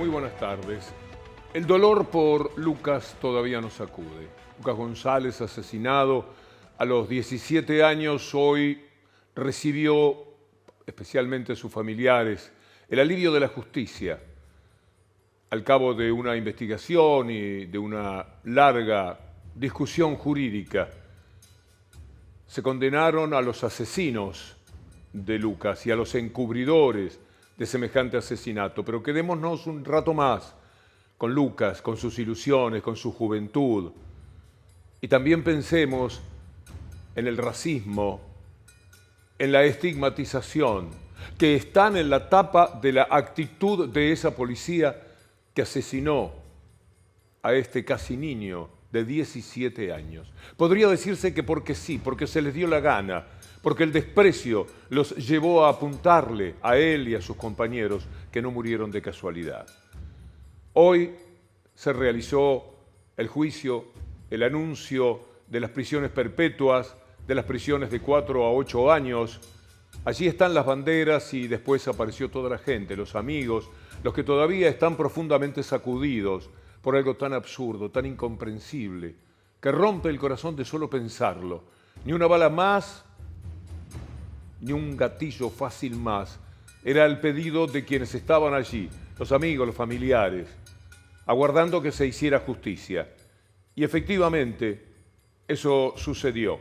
Muy buenas tardes. El dolor por Lucas todavía nos sacude. Lucas González, asesinado a los 17 años, hoy recibió, especialmente sus familiares, el alivio de la justicia. Al cabo de una investigación y de una larga discusión jurídica, se condenaron a los asesinos de Lucas y a los encubridores de semejante asesinato. Pero quedémonos un rato más con Lucas, con sus ilusiones, con su juventud. Y también pensemos en el racismo, en la estigmatización, que están en la tapa de la actitud de esa policía que asesinó a este casi niño de 17 años. Podría decirse que porque sí, porque se les dio la gana, porque el desprecio los llevó a apuntarle a él y a sus compañeros que no murieron de casualidad. Hoy se realizó el juicio, el anuncio de las prisiones perpetuas, de las prisiones de 4 a 8 años. Allí están las banderas y después apareció toda la gente, los amigos, los que todavía están profundamente sacudidos por algo tan absurdo, tan incomprensible, que rompe el corazón de solo pensarlo. Ni una bala más, ni un gatillo fácil más. Era el pedido de quienes estaban allí, los amigos, los familiares, aguardando que se hiciera justicia. Y efectivamente, eso sucedió.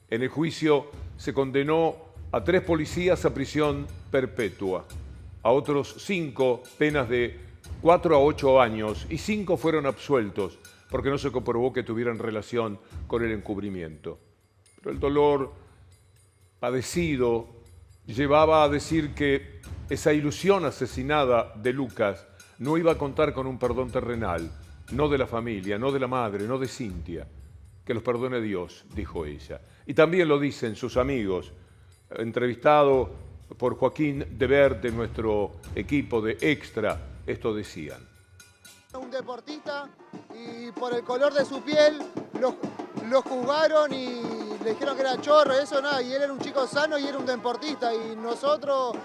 En el juicio se condenó a 3 policías a prisión perpetua, a otros 5 penas de 4 a 8 años, y 5 fueron absueltos porque no se comprobó que tuvieran relación con el encubrimiento. Pero el dolor padecido llevaba a decir que esa ilusión asesinada de Lucas no iba a contar con un perdón terrenal, no de la familia, no de la madre, no de Cintia. Que los perdone Dios, dijo ella. Y también lo dicen sus amigos. Entrevistado por Joaquín Debert de nuestro equipo de Extra, esto decían. Un deportista y por el color de su piel lo juzgaron y le dijeron que era chorro, eso nada, y él era un chico sano y era un deportista, y nosotros,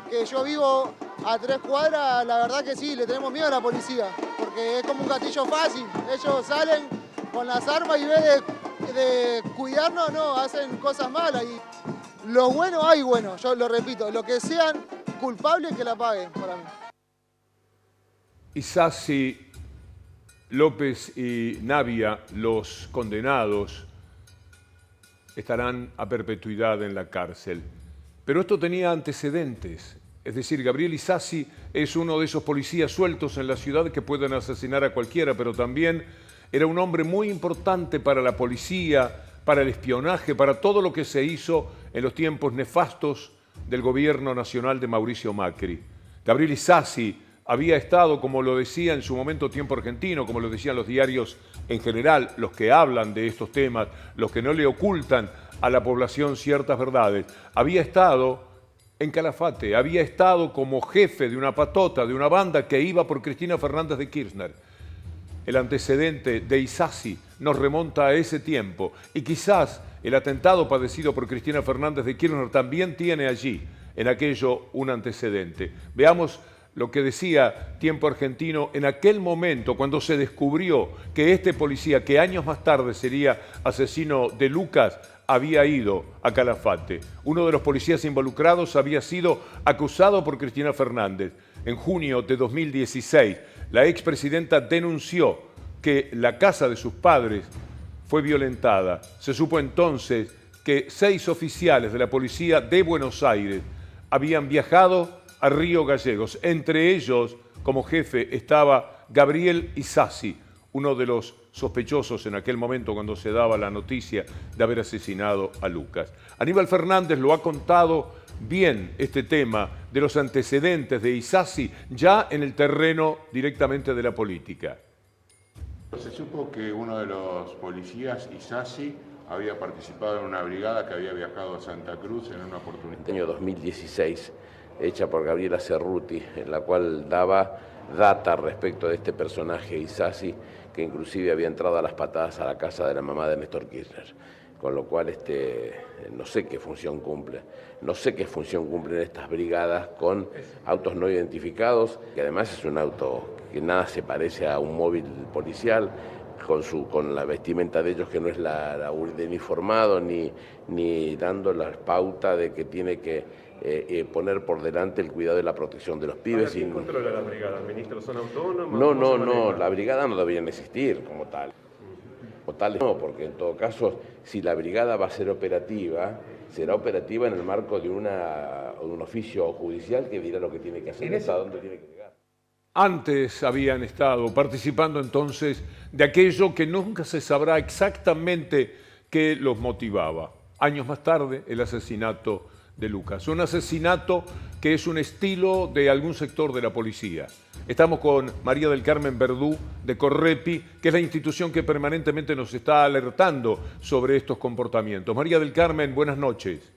que yo vivo a 3 cuadras, la verdad que sí, le tenemos miedo a la policía, porque es como un gatillo fácil, ellos salen con las armas y en vez de cuidarnos, no, hacen cosas malas, y lo bueno hay bueno, yo lo repito, lo que sean culpables que la paguen para mí. Isasi, López y Navia, los condenados, estarán a perpetuidad en la cárcel. Pero esto tenía antecedentes. Es decir, Gabriel Isasi es uno de esos policías sueltos en la ciudad que pueden asesinar a cualquiera, pero también era un hombre muy importante para la policía, para el espionaje, para todo lo que se hizo en los tiempos nefastos del gobierno nacional de Mauricio Macri. Gabriel Isasi había estado, como lo decía en su momento Tiempo Argentino, como lo decían los diarios en general, los que hablan de estos temas, los que no le ocultan a la población ciertas verdades, había estado en Calafate, había estado como jefe de una patota, de una banda que iba por Cristina Fernández de Kirchner. El antecedente de Isasi nos remonta a ese tiempo y quizás el atentado padecido por Cristina Fernández de Kirchner también tiene allí, en aquello, un antecedente. Veamos lo que decía Tiempo Argentino en aquel momento, cuando se descubrió que este policía, que años más tarde sería asesino de Lucas, había ido a Calafate. Uno de los policías involucrados había sido acusado por Cristina Fernández. En junio de 2016, la expresidenta denunció que la casa de sus padres fue violentada. Se supo entonces que 6 oficiales de la policía de Buenos Aires habían viajado a Río Gallegos. Entre ellos, como jefe, estaba Gabriel Isasi, uno de los sospechosos en aquel momento cuando se daba la noticia de haber asesinado a Lucas. Aníbal Fernández lo ha contado bien, este tema de los antecedentes de Isasi ya en el terreno directamente de la política. Se supo que uno de los policías, Isasi, había participado en una brigada que había viajado a Santa Cruz en una oportunidad. En el año 2016, hecha por Gabriela Cerruti, en la cual daba data respecto de este personaje Isasi, que inclusive había entrado a las patadas a la casa de la mamá de Néstor Kirchner. con lo cual no sé qué función cumple. No sé qué función cumplen estas brigadas con autos no identificados, que además es un auto que nada se parece a un móvil policial, con la vestimenta de ellos que no es la de uniformado, ni dando la pauta de que tiene que poner por delante el cuidado de la protección de los pibes. ¿Quién controla las brigadas, ministro? ¿Son autónomas? No, la brigada no deberían existir como tal. No, porque en todo caso, si la brigada va a ser operativa, será operativa en el marco de un oficio judicial que dirá lo que tiene que hacer, hasta dónde tiene que llegar. Antes habían estado participando entonces de aquello que nunca se sabrá exactamente qué los motivaba. Años más tarde, el asesinato de Lucas. Un asesinato que es un estilo de algún sector de la policía. Estamos con María del Carmen Verdú de Correpi, que es la institución que permanentemente nos está alertando sobre estos comportamientos. María del Carmen, buenas noches.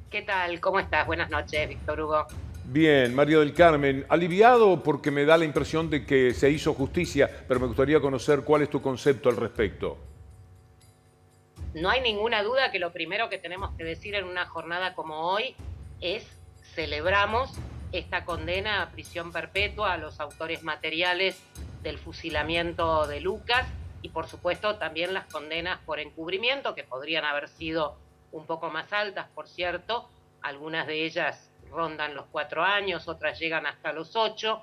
¿Qué tal? ¿Cómo estás? Buenas noches, Víctor Hugo. Bien, María del Carmen, aliviado porque me da la impresión de que se hizo justicia, pero me gustaría conocer cuál es tu concepto al respecto. No hay ninguna duda que lo primero que tenemos que decir en una jornada como hoy es celebramos esta condena a prisión perpetua a los autores materiales del fusilamiento de Lucas y por supuesto también las condenas por encubrimiento, que podrían haber sido un poco más altas, por cierto. Algunas de ellas rondan los 4 años, otras llegan hasta los 8.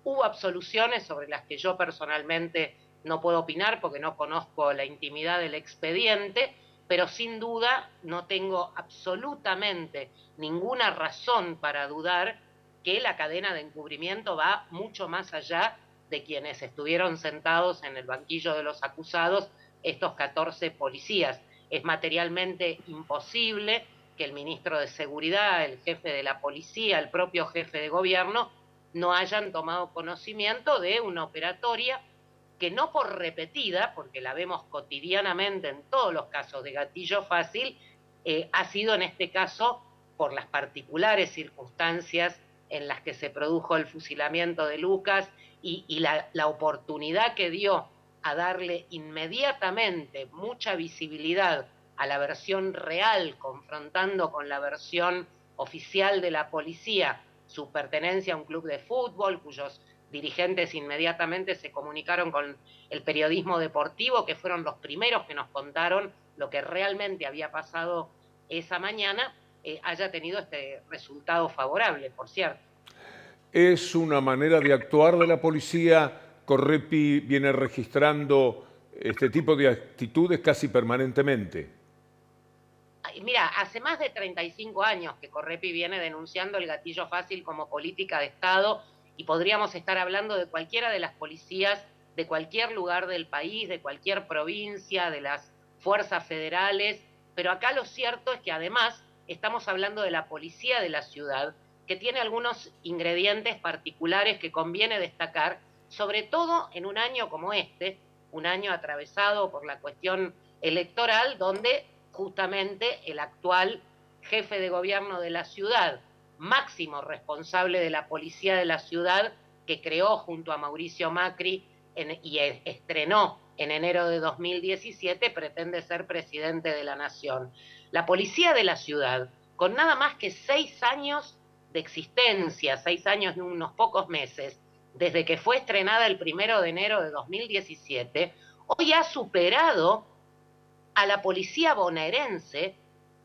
Hubo absoluciones sobre las que yo personalmente no puedo opinar porque no conozco la intimidad del expediente, pero sin duda no tengo absolutamente ninguna razón para dudar que la cadena de encubrimiento va mucho más allá de quienes estuvieron sentados en el banquillo de los acusados, estos 14 policías. Es materialmente imposible que el ministro de Seguridad, el jefe de la policía, el propio jefe de gobierno, no hayan tomado conocimiento de una operatoria que no por repetida, porque la vemos cotidianamente en todos los casos de gatillo fácil, ha sido en este caso por las particulares circunstancias en las que se produjo el fusilamiento de Lucas y la oportunidad que dio a darle inmediatamente mucha visibilidad a la versión real, confrontando con la versión oficial de la policía, su pertenencia a un club de fútbol, cuyos dirigentes inmediatamente se comunicaron con el periodismo deportivo, que fueron los primeros que nos contaron lo que realmente había pasado esa mañana, haya tenido este resultado favorable, por cierto. ¿Es una manera de actuar de la policía? Correpi viene registrando este tipo de actitudes casi permanentemente. Mira, hace más de 35 años que Correpi viene denunciando el gatillo fácil como política de Estado y podríamos estar hablando de cualquiera de las policías de cualquier lugar del país, de cualquier provincia, de las fuerzas federales, pero acá lo cierto es que además estamos hablando de la policía de la ciudad, que tiene algunos ingredientes particulares que conviene destacar, sobre todo en un año como este, un año atravesado por la cuestión electoral, donde justamente el actual jefe de gobierno de la ciudad, máximo responsable de la policía de la ciudad, que creó junto a Mauricio Macri y estrenó en enero de 2017, pretende ser presidente de la nación. La policía de la ciudad, con nada más que 6 años de existencia, 6 años y unos pocos meses, desde que fue estrenada el 1 de enero de 2017, hoy ha superado a la policía bonaerense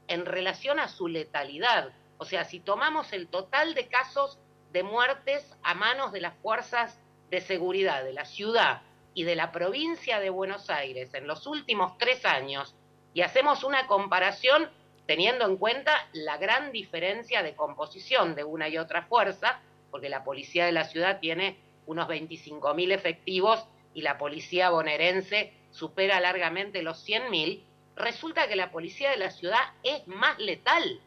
en relación a su letalidad. O sea, si tomamos el total de casos de muertes a manos de las fuerzas de seguridad de la ciudad y de la provincia de Buenos Aires en los últimos 3 años y hacemos una comparación teniendo en cuenta la gran diferencia de composición de una y otra fuerza, porque la policía de la ciudad tiene unos 25.000 efectivos y la policía bonaerense supera largamente los 100.000, resulta que la policía de la ciudad es más letal.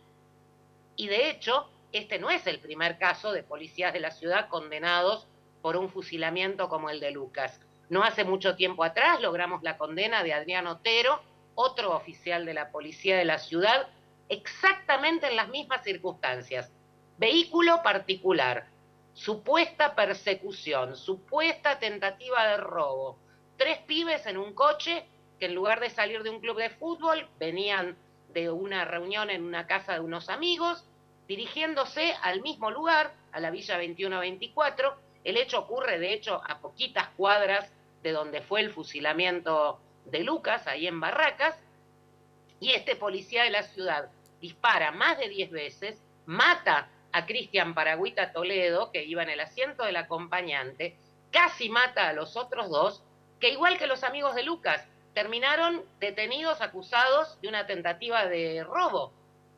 Y de hecho, este no es el primer caso de policías de la ciudad condenados por un fusilamiento como el de Lucas. No hace mucho tiempo atrás logramos la condena de Adrián Otero, otro oficial de la policía de la ciudad, exactamente en las mismas circunstancias. Vehículo particular, supuesta persecución, supuesta tentativa de robo, 3 pibes en un coche que en lugar de salir de un club de fútbol, venían de una reunión en una casa de unos amigos, dirigiéndose al mismo lugar, a la Villa 21-24. El hecho ocurre, de hecho, a poquitas cuadras de donde fue el fusilamiento de Lucas, ahí en Barracas, y este policía de la ciudad dispara más de 10 veces, mata a Cristian Paragüita Toledo, que iba en el asiento del acompañante, casi mata a los otros dos, que igual que los amigos de Lucas, terminaron detenidos acusados de una tentativa de robo.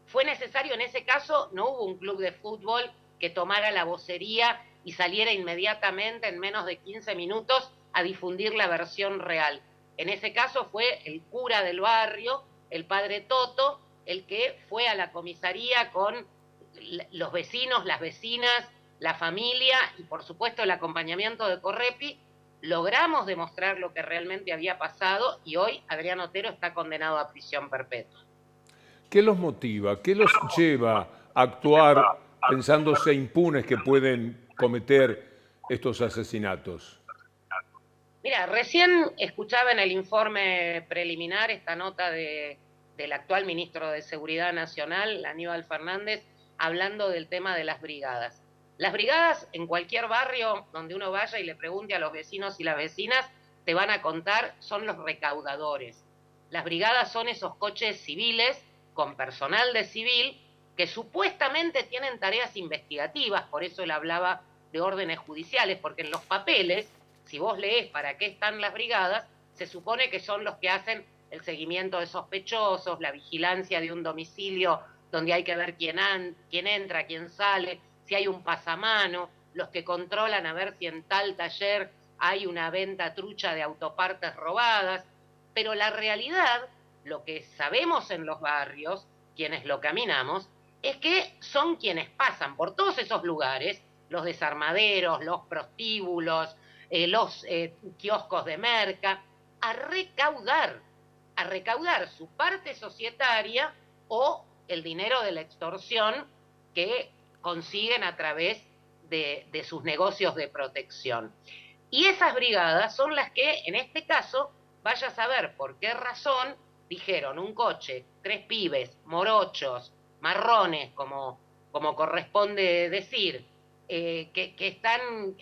Fue necesario, en ese caso, no hubo un club de fútbol que tomara la vocería y saliera inmediatamente en menos de 15 minutos a difundir la versión real. En ese caso fue el cura del barrio, el padre Toto, el que fue a la comisaría con los vecinos, las vecinas, la familia y por supuesto el acompañamiento de Correpi. Logramos demostrar lo que realmente había pasado y hoy Adrián Otero está condenado a prisión perpetua. ¿Qué los motiva? ¿Qué los lleva a actuar pensándose impunes que pueden cometer estos asesinatos? Mira, recién escuchaba en el informe preliminar esta nota del actual ministro de Seguridad Nacional, Aníbal Fernández, hablando del tema de las brigadas. Las brigadas en cualquier barrio donde uno vaya y le pregunte a los vecinos y las vecinas, te van a contar, son los recaudadores. Las brigadas son esos coches civiles con personal de civil que supuestamente tienen tareas investigativas, por eso él hablaba de órdenes judiciales, porque en los papeles, si vos lees para qué están las brigadas, se supone que son los que hacen el seguimiento de sospechosos, la vigilancia de un domicilio donde hay que ver quién entra, quién sale, si hay un pasamano, los que controlan a ver si en tal taller hay una venta trucha de autopartes robadas. Pero la realidad, lo que sabemos en los barrios, quienes lo caminamos, es que son quienes pasan por todos esos lugares, los desarmaderos, los prostíbulos, los kioscos de merca, a recaudar su parte societaria o el dinero de la extorsión que consiguen a través de sus negocios de protección. Y esas brigadas son las que, en este caso, vaya a saber por qué razón, dijeron un coche, 3 pibes, morochos, marrones, como corresponde decir, que están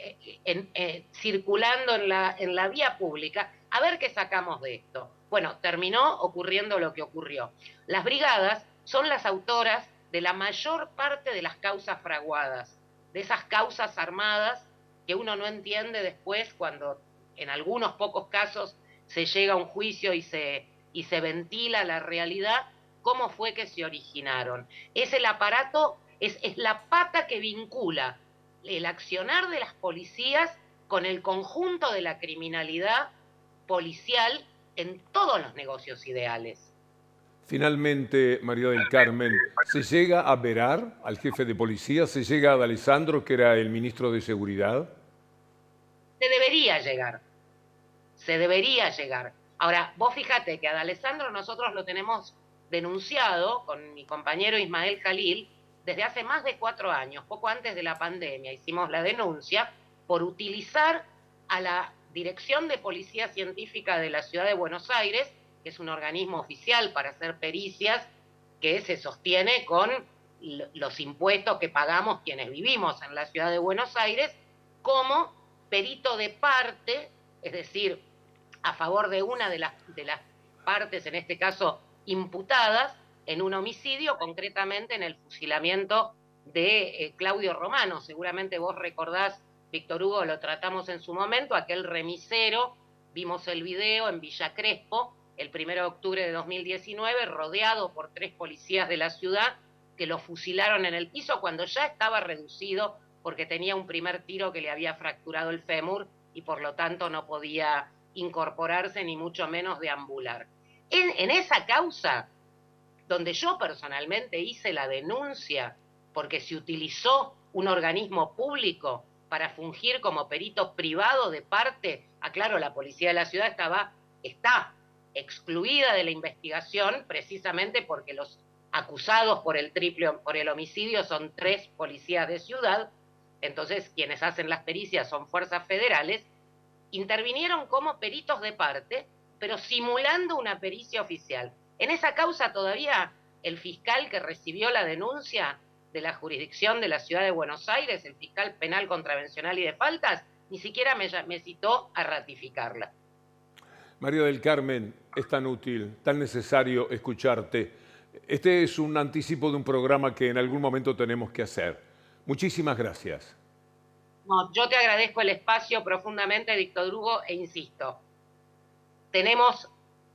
circulando en la vía pública, a ver qué sacamos de esto. Bueno, terminó ocurriendo lo que ocurrió. Las brigadas son las autoras de la mayor parte de las causas fraguadas, de esas causas armadas que uno no entiende después cuando en algunos pocos casos se llega a un juicio y se ventila la realidad, cómo fue que se originaron. Es el aparato, es la pata que vincula el accionar de las policías con el conjunto de la criminalidad policial en todos los negocios ideales. Finalmente, María del Carmen, ¿se llega a verar al jefe de policía? ¿Se llega a D'Alessandro, que era el ministro de Seguridad? Se debería llegar. Ahora, vos fíjate que a D'Alessandro nosotros lo tenemos denunciado con mi compañero Ismael Jalil desde hace más de 4 años, poco antes de la pandemia. Hicimos la denuncia por utilizar a la Dirección de Policía Científica de la Ciudad de Buenos Aires, que es un organismo oficial para hacer pericias que se sostiene con los impuestos que pagamos quienes vivimos en la Ciudad de Buenos Aires, como perito de parte, es decir, a favor de una de las partes, en este caso imputadas, en un homicidio, concretamente en el fusilamiento de Claudio Romano. Seguramente vos recordás, Víctor Hugo, lo tratamos en su momento, aquel remisero, vimos el video en Villa Crespo, el 1 de octubre de 2019, rodeado por 3 policías de la ciudad que lo fusilaron en el piso cuando ya estaba reducido porque tenía un primer tiro que le había fracturado el fémur y por lo tanto no podía incorporarse ni mucho menos deambular. En esa causa, donde yo personalmente hice la denuncia porque se utilizó un organismo público para fungir como perito privado de parte, aclaro, la policía de la ciudad está excluida de la investigación precisamente porque los acusados por el homicidio son 3 policías de ciudad, entonces quienes hacen las pericias son fuerzas federales, intervinieron como peritos de parte pero simulando una pericia oficial. En esa causa todavía el fiscal que recibió la denuncia de la jurisdicción de la Ciudad de Buenos Aires, el fiscal penal contravencional y de faltas, ni siquiera me citó a ratificarla. María del Carmen, es tan útil, tan necesario escucharte. Este es un anticipo de un programa que en algún momento tenemos que hacer. Muchísimas gracias. No, yo te agradezco el espacio profundamente, Víctor Hugo, e insisto, tenemos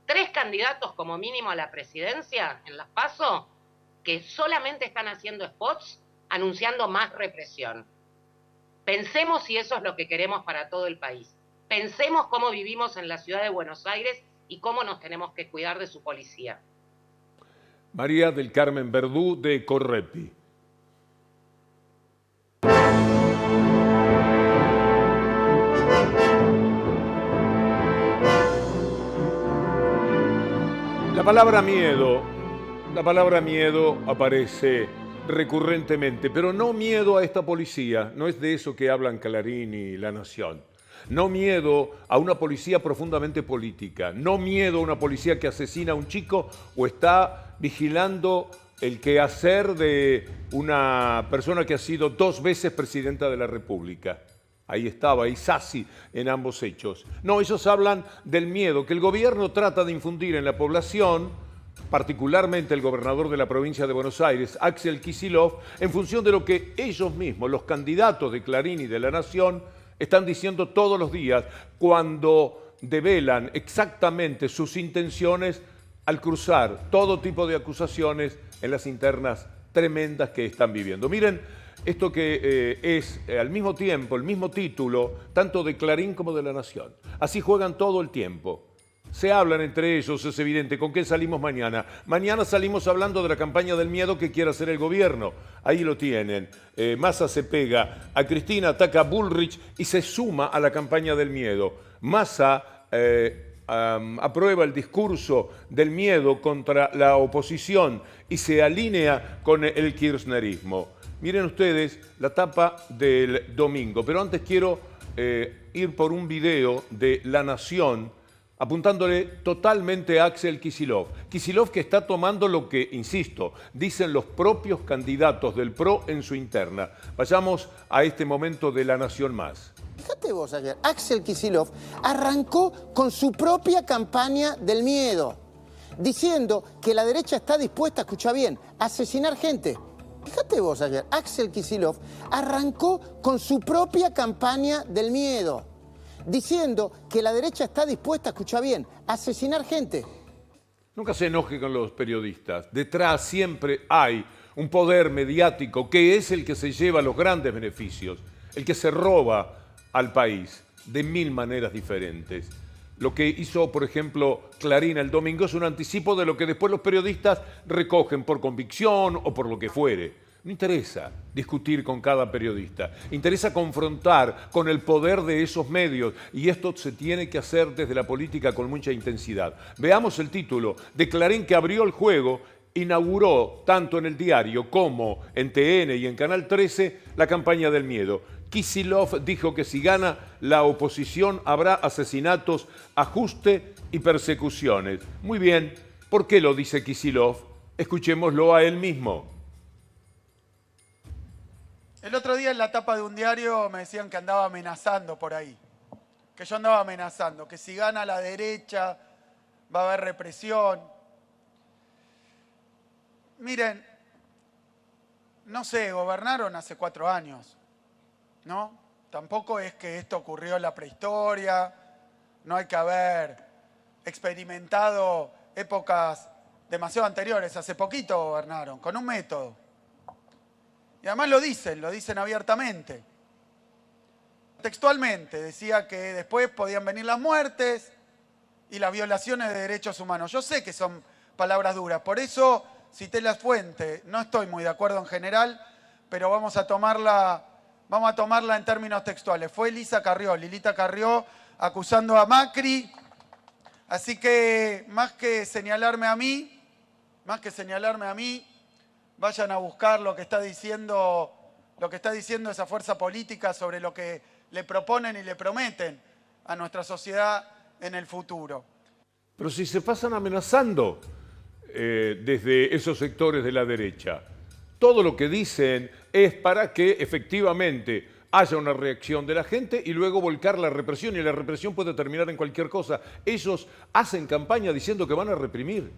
3 candidatos como mínimo a la presidencia en las PASO que solamente están haciendo spots anunciando más represión. Pensemos si eso es lo que queremos para todo el país. Pensemos cómo vivimos en la ciudad de Buenos Aires y cómo nos tenemos que cuidar de su policía. María del Carmen Verdú de Correpi. La palabra miedo aparece recurrentemente, pero no miedo a esta policía, no es de eso que hablan Clarín y La Nación. No miedo a una policía profundamente política, no miedo a una policía que asesina a un chico o está vigilando el quehacer de una persona que ha sido 2 veces presidenta de la República. Ahí estaba Isasi en ambos hechos. No, ellos hablan del miedo que el gobierno trata de infundir en la población, particularmente el gobernador de la provincia de Buenos Aires, Axel Kicillof, en función de lo que ellos mismos, los candidatos de Clarín y de La Nación, están diciendo todos los días cuando develan exactamente sus intenciones al cruzar todo tipo de acusaciones en las internas tremendas que están viviendo. Miren, esto que es al mismo tiempo el mismo título tanto de Clarín como de La Nación. Así juegan todo el tiempo. Se hablan entre ellos, es evidente. ¿Con qué salimos mañana? Mañana salimos hablando de la campaña del miedo que quiere hacer el gobierno. Ahí lo tienen. Massa se pega a Cristina, ataca a Bullrich y se suma a la campaña del miedo. Massa aprueba el discurso del miedo contra la oposición y se alinea con el kirchnerismo. Miren ustedes la tapa del domingo, pero antes quiero ir por un video de La Nación apuntándole totalmente a Axel Kicillof. Kicillof que está tomando lo que, insisto, dicen los propios candidatos del PRO en su interna. Vayamos a este momento de La Nación Más. Fíjate vos ayer, Axel Kicillof arrancó con su propia campaña del miedo, diciendo que la derecha está dispuesta, escucha bien, a asesinar gente. Fíjate vos ayer, Axel Kicillof arrancó con su propia campaña del miedo, diciendo que la derecha está dispuesta, escucha bien, a asesinar gente. Nunca se enoje con los periodistas. Detrás siempre hay un poder mediático que es el que se lleva los grandes beneficios, el que se roba al país de 1000 maneras diferentes. Lo que hizo, por ejemplo, Clarín el domingo es un anticipo de lo que después los periodistas recogen por convicción o por lo que fuere. No interesa discutir con cada periodista, interesa confrontar con el poder de esos medios y esto se tiene que hacer desde la política con mucha intensidad. Veamos el título de Clarín que abrió el juego, inauguró tanto en el diario como en TN y en Canal 13 la campaña del miedo. Kicillof dijo que si gana la oposición habrá asesinatos, ajuste y persecuciones. Muy bien, ¿por qué lo dice Kicillof? Escuchémoslo a él mismo. El otro día en la tapa de un diario me decían que andaba amenazando por ahí, que yo andaba amenazando, que si gana la derecha va a haber represión. Miren, no sé, gobernaron hace 4 años, ¿no? Tampoco es que esto ocurrió en la prehistoria, no hay que haber experimentado épocas demasiado anteriores, hace poquito gobernaron, con un método. Y además lo dicen abiertamente. Textualmente decía que después podían venir las muertes y las violaciones de derechos humanos. Yo sé que son palabras duras, por eso cité la fuente. No estoy muy de acuerdo en general, pero vamos a tomarla en términos textuales. Fue Lilita Carrió, acusando a Macri. Así que más que señalarme a mí, vayan a buscar lo que está diciendo esa fuerza política sobre lo que le proponen y le prometen a nuestra sociedad en el futuro. Pero si se pasan amenazando desde esos sectores de la derecha, todo lo que dicen es para que efectivamente haya una reacción de la gente y luego volcar la represión, y la represión puede terminar en cualquier cosa. Ellos hacen campaña diciendo que van a reprimir.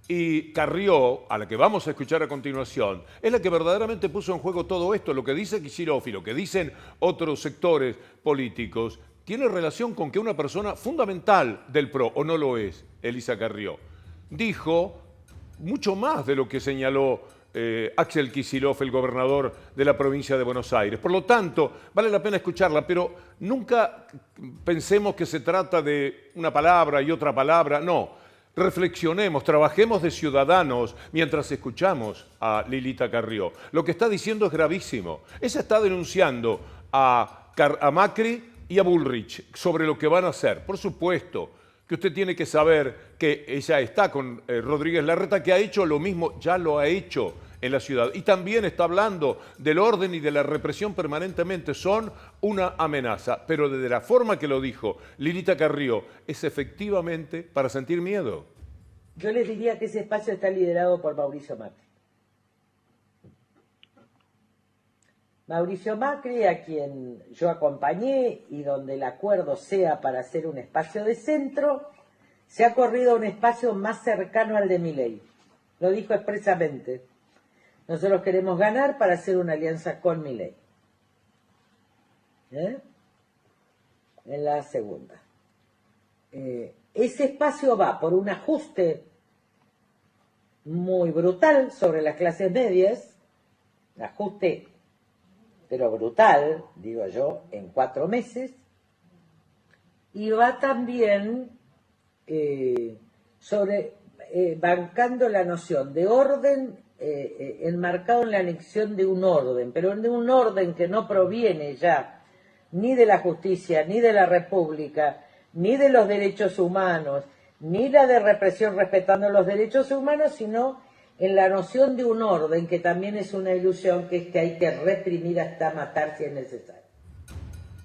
Y Carrió, a la que vamos a escuchar a continuación, es la que verdaderamente puso en juego todo esto. Lo que dice Kicillof y lo que dicen otros sectores políticos tiene relación con que una persona fundamental del PRO, o no lo es, Elisa Carrió, dijo mucho más de lo que señaló Axel Kicillof, el gobernador de la provincia de Buenos Aires. Por lo tanto, vale la pena escucharla, pero nunca pensemos que se trata de una palabra y otra palabra, no. Reflexionemos, trabajemos de ciudadanos mientras escuchamos a Lilita Carrió. Lo que está diciendo es gravísimo. Ella está denunciando a Macri y a Bullrich sobre lo que van a hacer. Por supuesto que usted tiene que saber que ella está con Rodríguez Larreta, que ha hecho lo mismo, ya lo ha hecho en la ciudad. Y también está hablando del orden y de la represión permanentemente. Son una amenaza, pero de la forma que lo dijo Lilita Carrió, es efectivamente para sentir miedo. Yo les diría que ese espacio está liderado por Mauricio Macri. Mauricio Macri, a quien yo acompañé y donde el acuerdo sea para hacer un espacio de centro, se ha corrido a un espacio más cercano al de Milei. Lo dijo expresamente. Nosotros queremos ganar para hacer una alianza con Milei. En la segunda. Ese espacio va por un ajuste muy brutal sobre las clases medias, un ajuste pero brutal, digo yo, en 4 meses, y va también bancando la noción de orden enmarcado en la anexión de un orden, pero de un orden que no proviene ya ni de la justicia, ni de la república, ni de los derechos humanos, ni la de represión respetando los derechos humanos, sino en la noción de un orden que también es una ilusión, que es que hay que reprimir hasta matar si es necesario.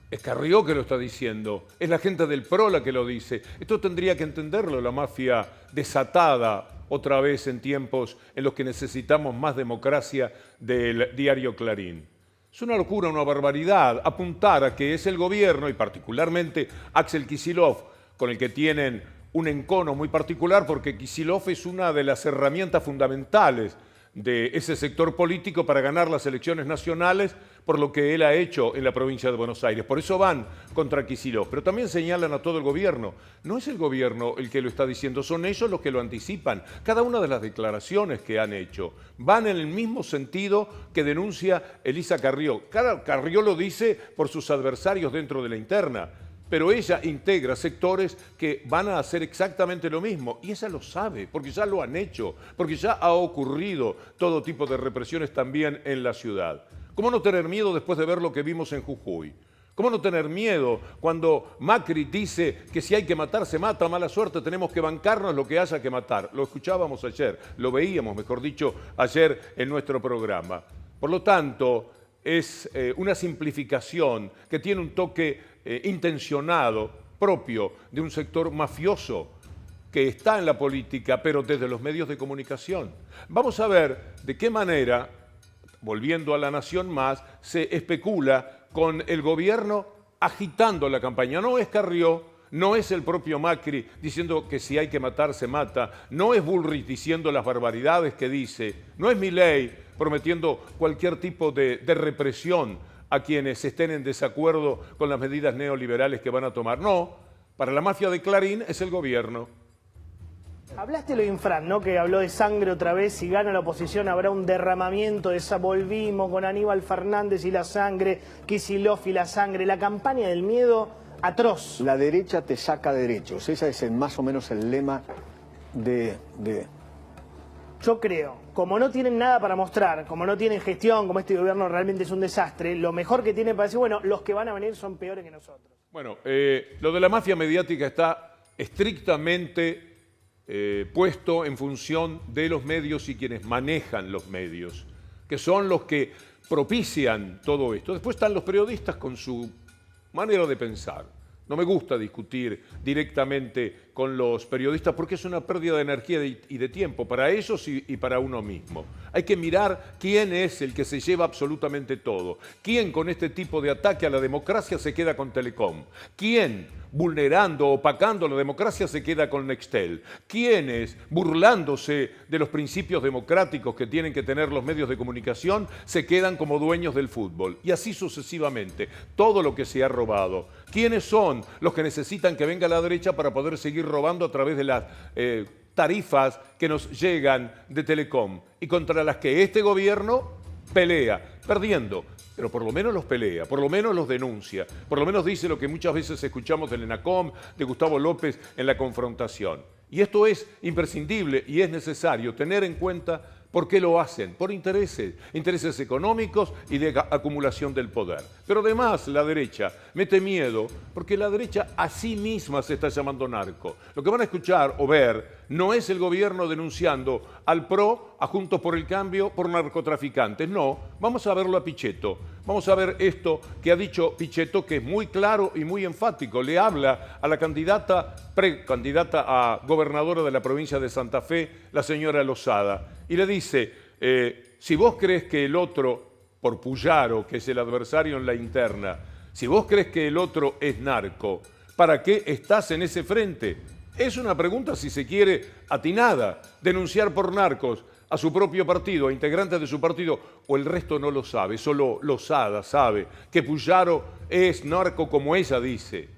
Es Carrió que lo está diciendo, es la gente del PRO la que lo dice. Esto tendría que entenderlo la mafia desatada otra vez en tiempos en los que necesitamos más democracia del diario Clarín. Es una locura, una barbaridad apuntar a que es el gobierno, y particularmente Axel Kicillof, con el que tienen un encono muy particular, porque Kicillof es una de las herramientas fundamentales de ese sector político para ganar las elecciones nacionales, por lo que él ha hecho en la provincia de Buenos Aires. Por eso van contra Kicillof, pero también señalan a todo el gobierno. No es el gobierno el que lo está diciendo, son ellos los que lo anticipan. Cada una de las declaraciones que han hecho van en el mismo sentido que denuncia Elisa Carrió. Carrió lo dice por sus adversarios dentro de la interna, pero ella integra sectores que van a hacer exactamente lo mismo, y ella lo sabe, porque ya lo han hecho, porque ya ha ocurrido todo tipo de represiones también en la ciudad. ¿Cómo no tener miedo después de ver lo que vimos en Jujuy? ¿Cómo no tener miedo cuando Macri dice que si hay que matar se mata, mala suerte, tenemos que bancarnos lo que haya que matar? Lo escuchábamos ayer, lo veíamos, mejor dicho, ayer en nuestro programa. Por lo tanto, es una simplificación que tiene un toque intencionado, propio de un sector mafioso que está en la política, pero desde los medios de comunicación. Vamos a ver de qué manera, volviendo a La Nación Más, se especula con el gobierno agitando la campaña. No es Carrió, no es el propio Macri diciendo que si hay que matar se mata, no es Bullrich diciendo las barbaridades que dice, no es Milei prometiendo cualquier tipo de represión a quienes estén en desacuerdo con las medidas neoliberales que van a tomar. No, para la mafia de Clarín es el gobierno. Hablaste de lo de Infran, ¿no? Que habló de sangre otra vez. Si gana la oposición habrá un derramamiento de esa. Volvimos con Aníbal Fernández y la sangre, Kicillof y la sangre. La campaña del miedo atroz. La derecha te saca derechos. Ese es más o menos el lema de... Yo creo, como no tienen nada para mostrar, como no tienen gestión, como este gobierno realmente es un desastre, lo mejor que tienen para decir, bueno, los que van a venir son peores que nosotros. Bueno, lo de la mafia mediática está estrictamente puesto en función de los medios y quienes manejan los medios, que son los que propician todo esto. Después están los periodistas con su manera de pensar. No me gusta discutir directamente con los periodistas porque es una pérdida de energía y de tiempo para ellos y para uno mismo. Hay que mirar quién es el que se lleva absolutamente todo. ¿Quién con este tipo de ataque a la democracia se queda con Telecom? ¿Quién vulnerando, opacando la democracia se queda con Nextel? ¿Quiénes burlándose de los principios democráticos que tienen que tener los medios de comunicación se quedan como dueños del fútbol? Y así sucesivamente, todo lo que se ha robado. ¿Quiénes son los que necesitan que venga la derecha para poder seguir robando a través de las tarifas que nos llegan de Telecom y contra las que este gobierno pelea, perdiendo? Pero por lo menos los pelea, por lo menos los denuncia, por lo menos dice lo que muchas veces escuchamos del ENACOM, de Gustavo López en la confrontación. Y esto es imprescindible y es necesario tener en cuenta por qué lo hacen, por intereses económicos y de acumulación del poder. Pero además la derecha mete miedo porque la derecha a sí misma se está llamando narco. Lo que van a escuchar o ver no es el gobierno denunciando al PRO, a Juntos por el Cambio, por narcotraficantes. No, vamos a verlo a Pichetto. Vamos a ver esto que ha dicho Pichetto, que es muy claro y muy enfático. Le habla a la precandidata a gobernadora de la provincia de Santa Fe, la señora Lozada, y le dice, si vos crees que el otro, por Puyaro, que es el adversario en la interna, si vos crees que el otro es narco, ¿para qué estás en ese frente? Es una pregunta, si se quiere, atinada. Denunciar por narcos a su propio partido, a integrantes de su partido, o el resto no lo sabe, solo Lozada sabe que Puyaro es narco como ella dice,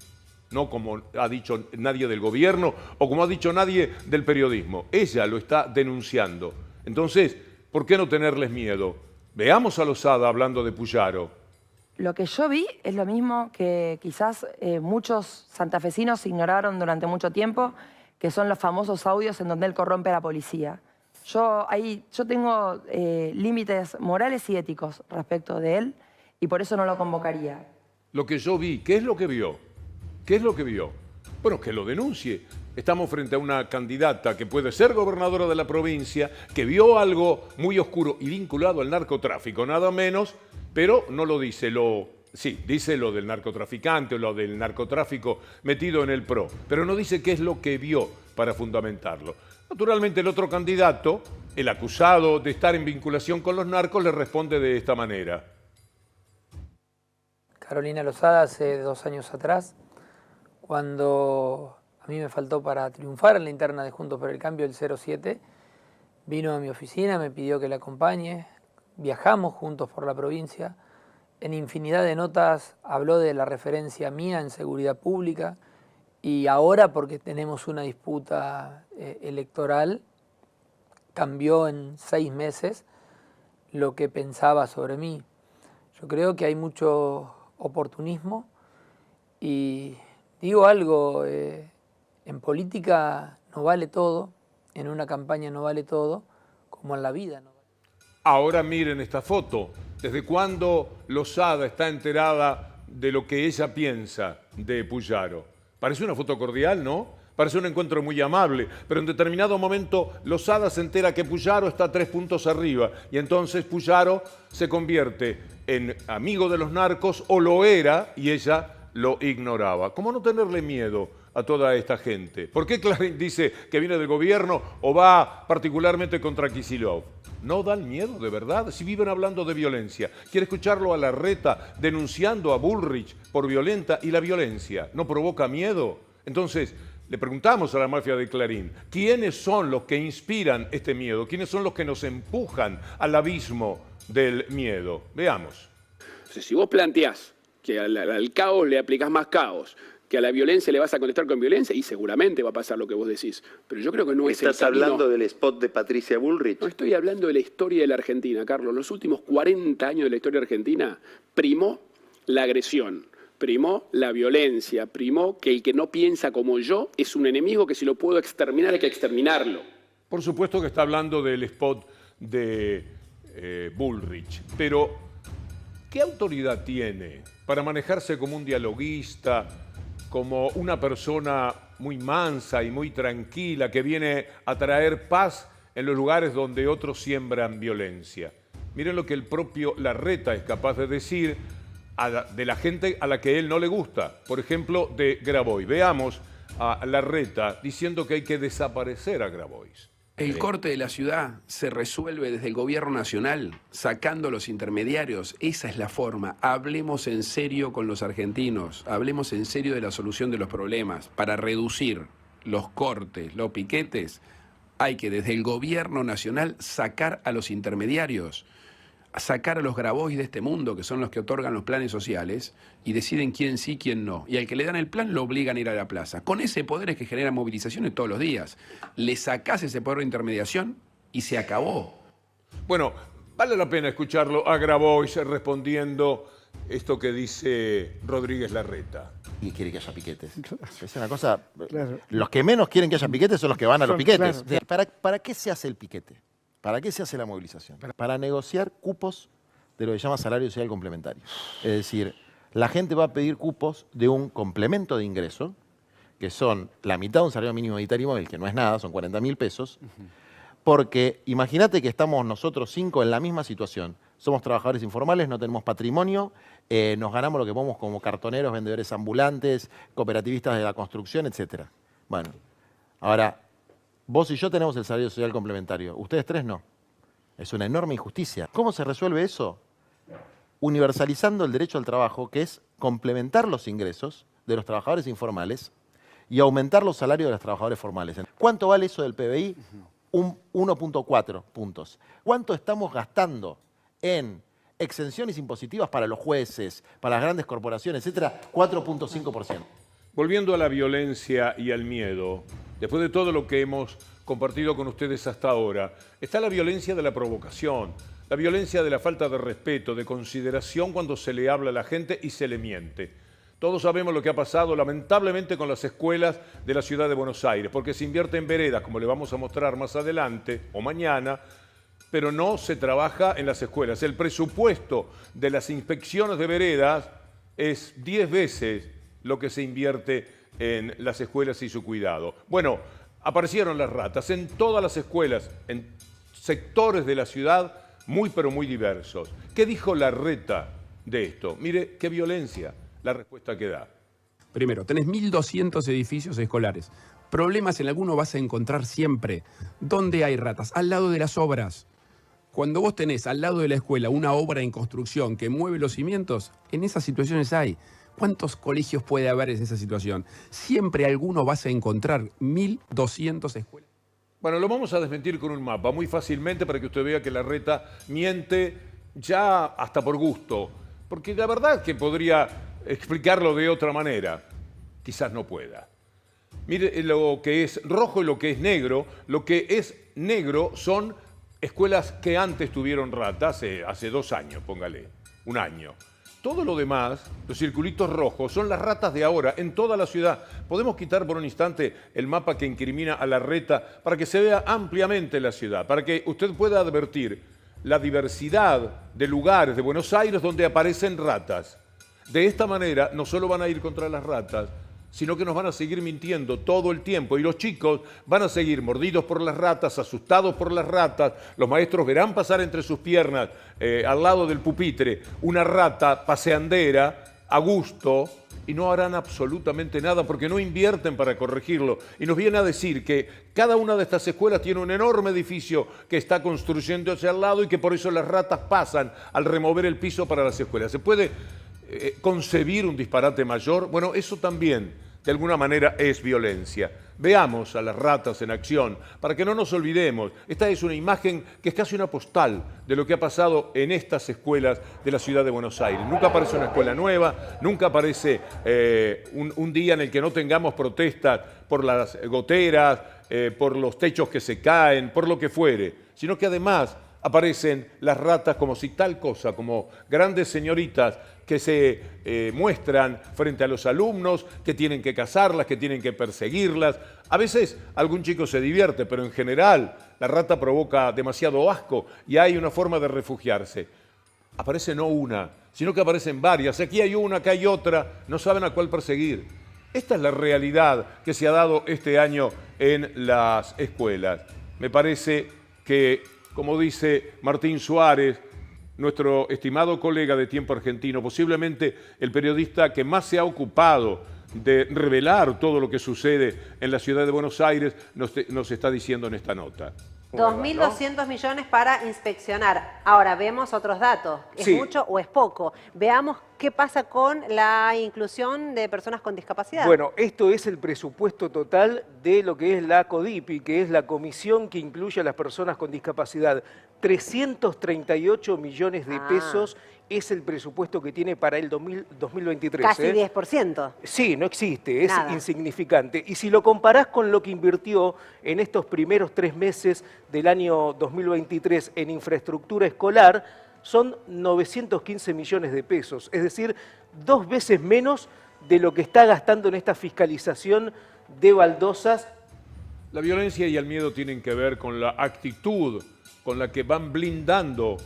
no como ha dicho nadie del gobierno o como ha dicho nadie del periodismo. Ella lo está denunciando. Entonces, ¿por qué no tenerles miedo? Veamos a Lozada hablando de Puyaro. Lo que yo vi es lo mismo que quizás muchos santafesinos ignoraron durante mucho tiempo, que son los famosos audios en donde él corrompe a la policía. Yo tengo límites morales y éticos respecto de él y por eso no lo convocaría. Lo que yo vi, ¿qué es lo que vio? ¿Qué es lo que vio? Bueno, que lo denuncie. Estamos frente a una candidata que puede ser gobernadora de la provincia, que vio algo muy oscuro y vinculado al narcotráfico, nada menos, pero no lo dice, sí, dice lo del narcotraficante o lo del narcotráfico metido en el PRO, pero no dice qué es lo que vio para fundamentarlo. Naturalmente el otro candidato, el acusado de estar en vinculación con los narcos, le responde de esta manera. Carolina Lozada, hace 2 años atrás, cuando a mí me faltó para triunfar en la interna de Juntos por el Cambio, el 07, vino a mi oficina, me pidió que la acompañe, viajamos juntos por la provincia, en infinidad de notas habló de la referencia mía en seguridad pública y ahora, porque tenemos una disputa electoral, cambió en 6 meses lo que pensaba sobre mí. Yo creo que hay mucho oportunismo y digo algo, en política no vale todo, en una campaña no vale todo, como en la vida. ¿No? Ahora miren esta foto. ¿Desde cuándo Lozada está enterada de lo que ella piensa de Puyaro? Parece una foto cordial, ¿no? Parece un encuentro muy amable, pero en determinado momento Lozada se entera que Puyaro está 3 puntos arriba y entonces Puyaro se convierte en amigo de los narcos o lo era y ella lo ignoraba. ¿Cómo no tenerle miedo a toda esta gente? ¿Por qué Clarín dice que viene del gobierno o va particularmente contra Kicillof? ¿No dan miedo, de verdad? Si viven hablando de violencia. ¿Quiere escucharlo a Larreta denunciando a Bullrich por violenta y la violencia no provoca miedo? Entonces, le preguntamos a la mafia de Clarín, ¿quiénes son los que inspiran este miedo? ¿Quiénes son los que nos empujan al abismo del miedo? Veamos. Si vos planteás que al caos le aplicás más caos, que a la violencia le vas a contestar con violencia, y seguramente va a pasar lo que vos decís. Pero yo creo que no es el camino. ¿Estás hablando del spot de Patricia Bullrich? No estoy hablando de la historia de la Argentina, Carlos. Los últimos 40 años de la historia argentina primó la agresión, primó la violencia, primó que el que no piensa como yo es un enemigo que si lo puedo exterminar hay que exterminarlo. Por supuesto que está hablando del spot de Bullrich, pero ¿qué autoridad tiene para manejarse como un dialoguista, como una persona muy mansa y muy tranquila que viene a traer paz en los lugares donde otros siembran violencia? Miren lo que el propio Larreta es capaz de decir de la gente a la que él no le gusta. Por ejemplo, de Grabois. Veamos a Larreta diciendo que hay que desaparecer a Grabois. El corte de la ciudad se resuelve desde el gobierno nacional, sacando los intermediarios. Esa es la forma. Hablemos en serio con los argentinos. Hablemos en serio de la solución de los problemas. Para reducir los cortes, los piquetes, hay que desde el gobierno nacional sacar a los intermediarios, sacar a los Grabois de este mundo, que son los que otorgan los planes sociales y deciden quién sí, quién no. Y al que le dan el plan lo obligan a ir a la plaza. Con ese poder es que genera movilizaciones todos los días. Le sacás ese poder de intermediación y se acabó. Bueno, vale la pena escucharlo a Grabois respondiendo esto que dice Rodríguez Larreta. Y quiere que haya piquetes. Es una cosa... Claro. Los que menos quieren que haya piquetes son los que van a los piquetes. Claro. ¿Para qué se hace el piquete? ¿Para qué se hace la movilización? Para negociar cupos de lo que se llama salario social complementario. Es decir, la gente va a pedir cupos de un complemento de ingreso, que son la mitad de un salario mínimo vital móvil, que no es nada, son 40.000 pesos, porque imagínate que estamos nosotros 5 en la misma situación. Somos trabajadores informales, no tenemos patrimonio, nos ganamos lo que podemos como cartoneros, vendedores ambulantes, cooperativistas de la construcción, etc. Bueno, ahora... Vos y yo tenemos el salario social complementario, ustedes 3 no. Es una enorme injusticia. ¿Cómo se resuelve eso? Universalizando el derecho al trabajo, que es complementar los ingresos de los trabajadores informales y aumentar los salarios de los trabajadores formales. ¿Cuánto vale eso del PBI? 1.4 puntos. ¿Cuánto estamos gastando en exenciones impositivas para los jueces, para las grandes corporaciones, etcétera? 4.5%. Volviendo a la violencia y al miedo, después de todo lo que hemos compartido con ustedes hasta ahora, está la violencia de la provocación, la violencia de la falta de respeto, de consideración cuando se le habla a la gente y se le miente. Todos sabemos lo que ha pasado lamentablemente con las escuelas de la ciudad de Buenos Aires, porque se invierte en veredas, como le vamos a mostrar más adelante o mañana, pero no se trabaja en las escuelas. El presupuesto de las inspecciones de veredas es 10 veces lo que se invierte en las escuelas y su cuidado. Bueno, aparecieron las ratas en todas las escuelas, en sectores de la ciudad muy pero muy diversos. ¿Qué dijo Larreta de esto? Mire qué violencia la respuesta que da. Primero, tenés 1.200 edificios escolares. Problemas en alguno vas a encontrar siempre. ¿Dónde hay ratas? Al lado de las obras. Cuando vos tenés al lado de la escuela una obra en construcción que mueve los cimientos, en esas situaciones hay. ¿Cuántos colegios puede haber en esa situación? Siempre alguno vas a encontrar, 1.200 escuelas. Bueno, lo vamos a desmentir con un mapa muy fácilmente para que usted vea que Larreta miente ya hasta por gusto. Porque la verdad que podría explicarlo de otra manera. Quizás no pueda. Mire lo que es rojo y lo que es negro. Lo que es negro son escuelas que antes tuvieron ratas, hace 2 años, póngale, 1 año. Todo lo demás, los circulitos rojos, son las ratas de ahora en toda la ciudad. Podemos quitar por un instante el mapa que incrimina a Larreta para que se vea ampliamente la ciudad, para que usted pueda advertir la diversidad de lugares de Buenos Aires donde aparecen ratas. De esta manera no solo van a ir contra las ratas, sino que nos van a seguir mintiendo todo el tiempo y los chicos van a seguir mordidos por las ratas, asustados por las ratas, los maestros verán pasar entre sus piernas, al lado del pupitre, una rata paseandera a gusto y no harán absolutamente nada porque no invierten para corregirlo. Y nos viene a decir que cada una de estas escuelas tiene un enorme edificio que está construyéndose al lado y que por eso las ratas pasan al remover el piso para las escuelas. ¿Se puede concebir un disparate mayor? Bueno, eso también de alguna manera es violencia. Veamos a las ratas en acción, para que no nos olvidemos. Esta es una imagen que es casi una postal de lo que ha pasado en estas escuelas de la ciudad de Buenos Aires. Nunca aparece una escuela nueva, nunca aparece un día en el que no tengamos protestas por las goteras, por los techos que se caen, por lo que fuere, sino que además aparecen las ratas como si tal cosa, como grandes señoritas que se muestran frente a los alumnos, que tienen que cazarlas, que tienen que perseguirlas. A veces algún chico se divierte, pero en general la rata provoca demasiado asco y hay una forma de refugiarse. Aparece no una, sino que aparecen varias. Aquí hay una, acá hay otra, no saben a cuál perseguir. Esta es la realidad que se ha dado este año en las escuelas. Me parece que, como dice Martín Suárez, nuestro estimado colega de Tiempo Argentino, posiblemente el periodista que más se ha ocupado de revelar todo lo que sucede en la ciudad de Buenos Aires, nos está diciendo en esta nota. 2.200 millones para inspeccionar. Ahora, vemos otros datos. ¿Es Sí. mucho o es poco? Veamos qué pasa con la inclusión de personas con discapacidad. Bueno, esto es el presupuesto total de lo que es la CODIPI, que es la comisión que incluye a las personas con discapacidad. 338 millones de pesos es el presupuesto que tiene para el 2023. Casi 10%. Sí, no existe, es Nada. insignificante. Y si lo comparás con lo que invirtió en estos primeros 3 meses del año 2023 en infraestructura escolar, son 915 millones de pesos. Es decir, 2 veces menos de lo que está gastando en esta fiscalización de baldosas. La violencia y el miedo tienen que ver con la actitud con la que van blindando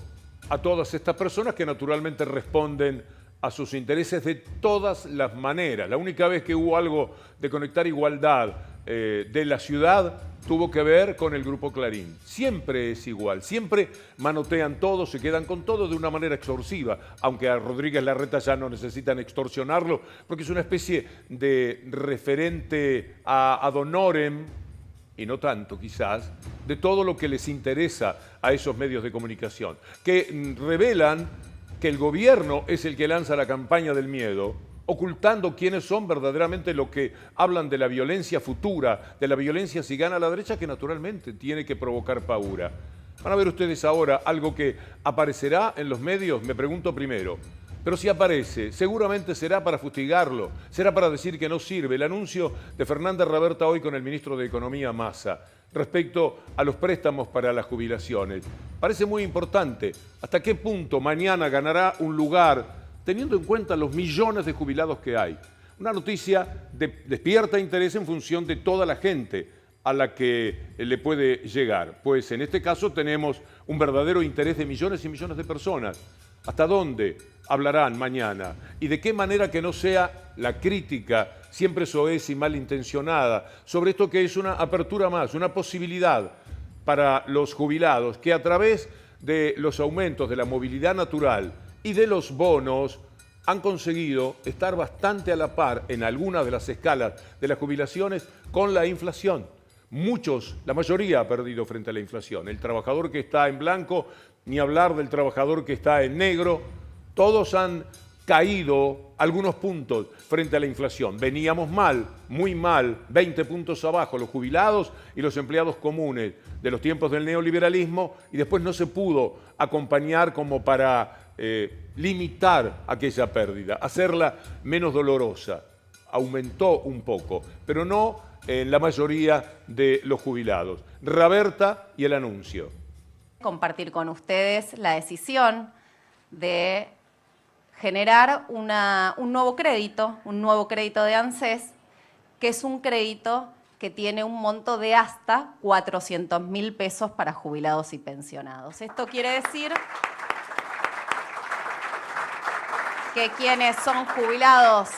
a todas estas personas que naturalmente responden a sus intereses de todas las maneras. La única vez que hubo algo de Conectar Igualdad de la ciudad tuvo que ver con el Grupo Clarín. Siempre es igual, siempre manotean todo, se quedan con todo de una manera extorsiva, aunque a Rodríguez Larreta ya no necesitan extorsionarlo, porque es una especie de referente ad honorem, y no tanto quizás, de todo lo que les interesa a esos medios de comunicación, que revelan que el gobierno es el que lanza la campaña del miedo, ocultando quiénes son verdaderamente los que hablan de la violencia futura, de la violencia si gana la derecha, que naturalmente tiene que provocar paura. Van a ver ustedes ahora algo que aparecerá en los medios, me pregunto primero. Pero si aparece, seguramente será para fustigarlo, será para decir que no sirve. El anuncio de Fernández Raberta hoy con el ministro de Economía, Massa, respecto a los préstamos para las jubilaciones. Parece muy importante. ¿Hasta qué punto mañana ganará un lugar, teniendo en cuenta los millones de jubilados que hay? Una noticia despierta interés en función de toda la gente a la que le puede llegar. Pues en este caso tenemos un verdadero interés de millones y millones de personas. ¿Hasta dónde hablarán mañana? ¿Y de qué manera que no sea la crítica, siempre soez y malintencionada, sobre esto que es una apertura más, una posibilidad para los jubilados que a través de los aumentos de la movilidad natural y de los bonos han conseguido estar bastante a la par en algunas de las escalas de las jubilaciones con la inflación? Muchos, la mayoría ha perdido frente a la inflación. El trabajador que está en blanco, ni hablar del trabajador que está en negro, todos han caído algunos puntos frente a la inflación. Veníamos mal, muy mal, 20 puntos abajo los jubilados y los empleados comunes de los tiempos del neoliberalismo, y después no se pudo acompañar como para limitar aquella pérdida, hacerla menos dolorosa. Aumentó un poco, pero no en la mayoría de los jubilados. Raberta y el anuncio. Compartir con ustedes la decisión de generar un nuevo crédito de ANSES, que es un crédito que tiene un monto de hasta 400.000 pesos para jubilados y pensionados. Esto quiere decir que quienes son jubilados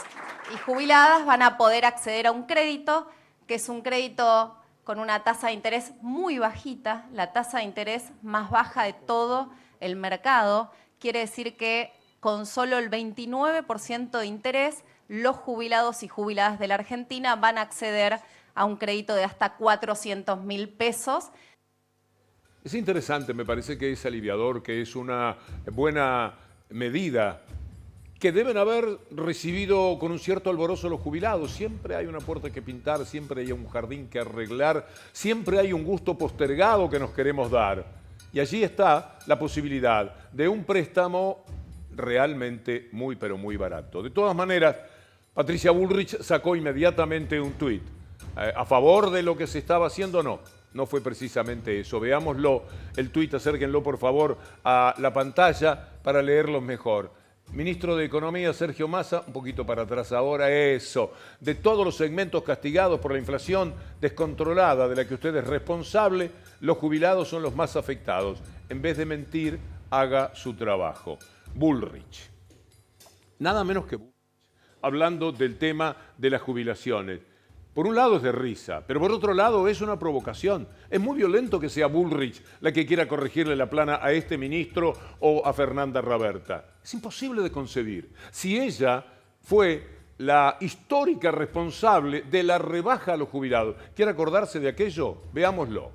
y jubiladas van a poder acceder a un crédito, que es un crédito con una tasa de interés muy bajita, la tasa de interés más baja de todo el mercado. Quiere decir que con solo el 29% de interés, los jubilados y jubiladas de la Argentina van a acceder a un crédito de hasta 400.000 pesos. Es interesante, me parece que es aliviador, que es una buena medida que deben haber recibido con un cierto alborozo los jubilados. Siempre hay una puerta que pintar, siempre hay un jardín que arreglar, siempre hay un gusto postergado que nos queremos dar. Y allí está la posibilidad de un préstamo realmente muy, pero muy barato. De todas maneras, Patricia Bullrich sacó inmediatamente un tuit. ¿A favor de lo que se estaba haciendo? No fue precisamente eso. Veámoslo, el tuit, acérquenlo por favor a la pantalla para leerlo mejor. Ministro de Economía, Sergio Massa, un poquito para atrás ahora, eso. De todos los segmentos castigados por la inflación descontrolada de la que usted es responsable, los jubilados son los más afectados. En vez de mentir, haga su trabajo. Bullrich. Nada menos que Bullrich, hablando del tema de las jubilaciones. Por un lado es de risa, pero por otro lado es una provocación. Es muy violento que sea Bullrich la que quiera corregirle la plana a este ministro o a Fernanda Raberta. Es imposible de concebir. Si ella fue la histórica responsable de la rebaja a los jubilados, ¿quiere acordarse de aquello? Veámoslo.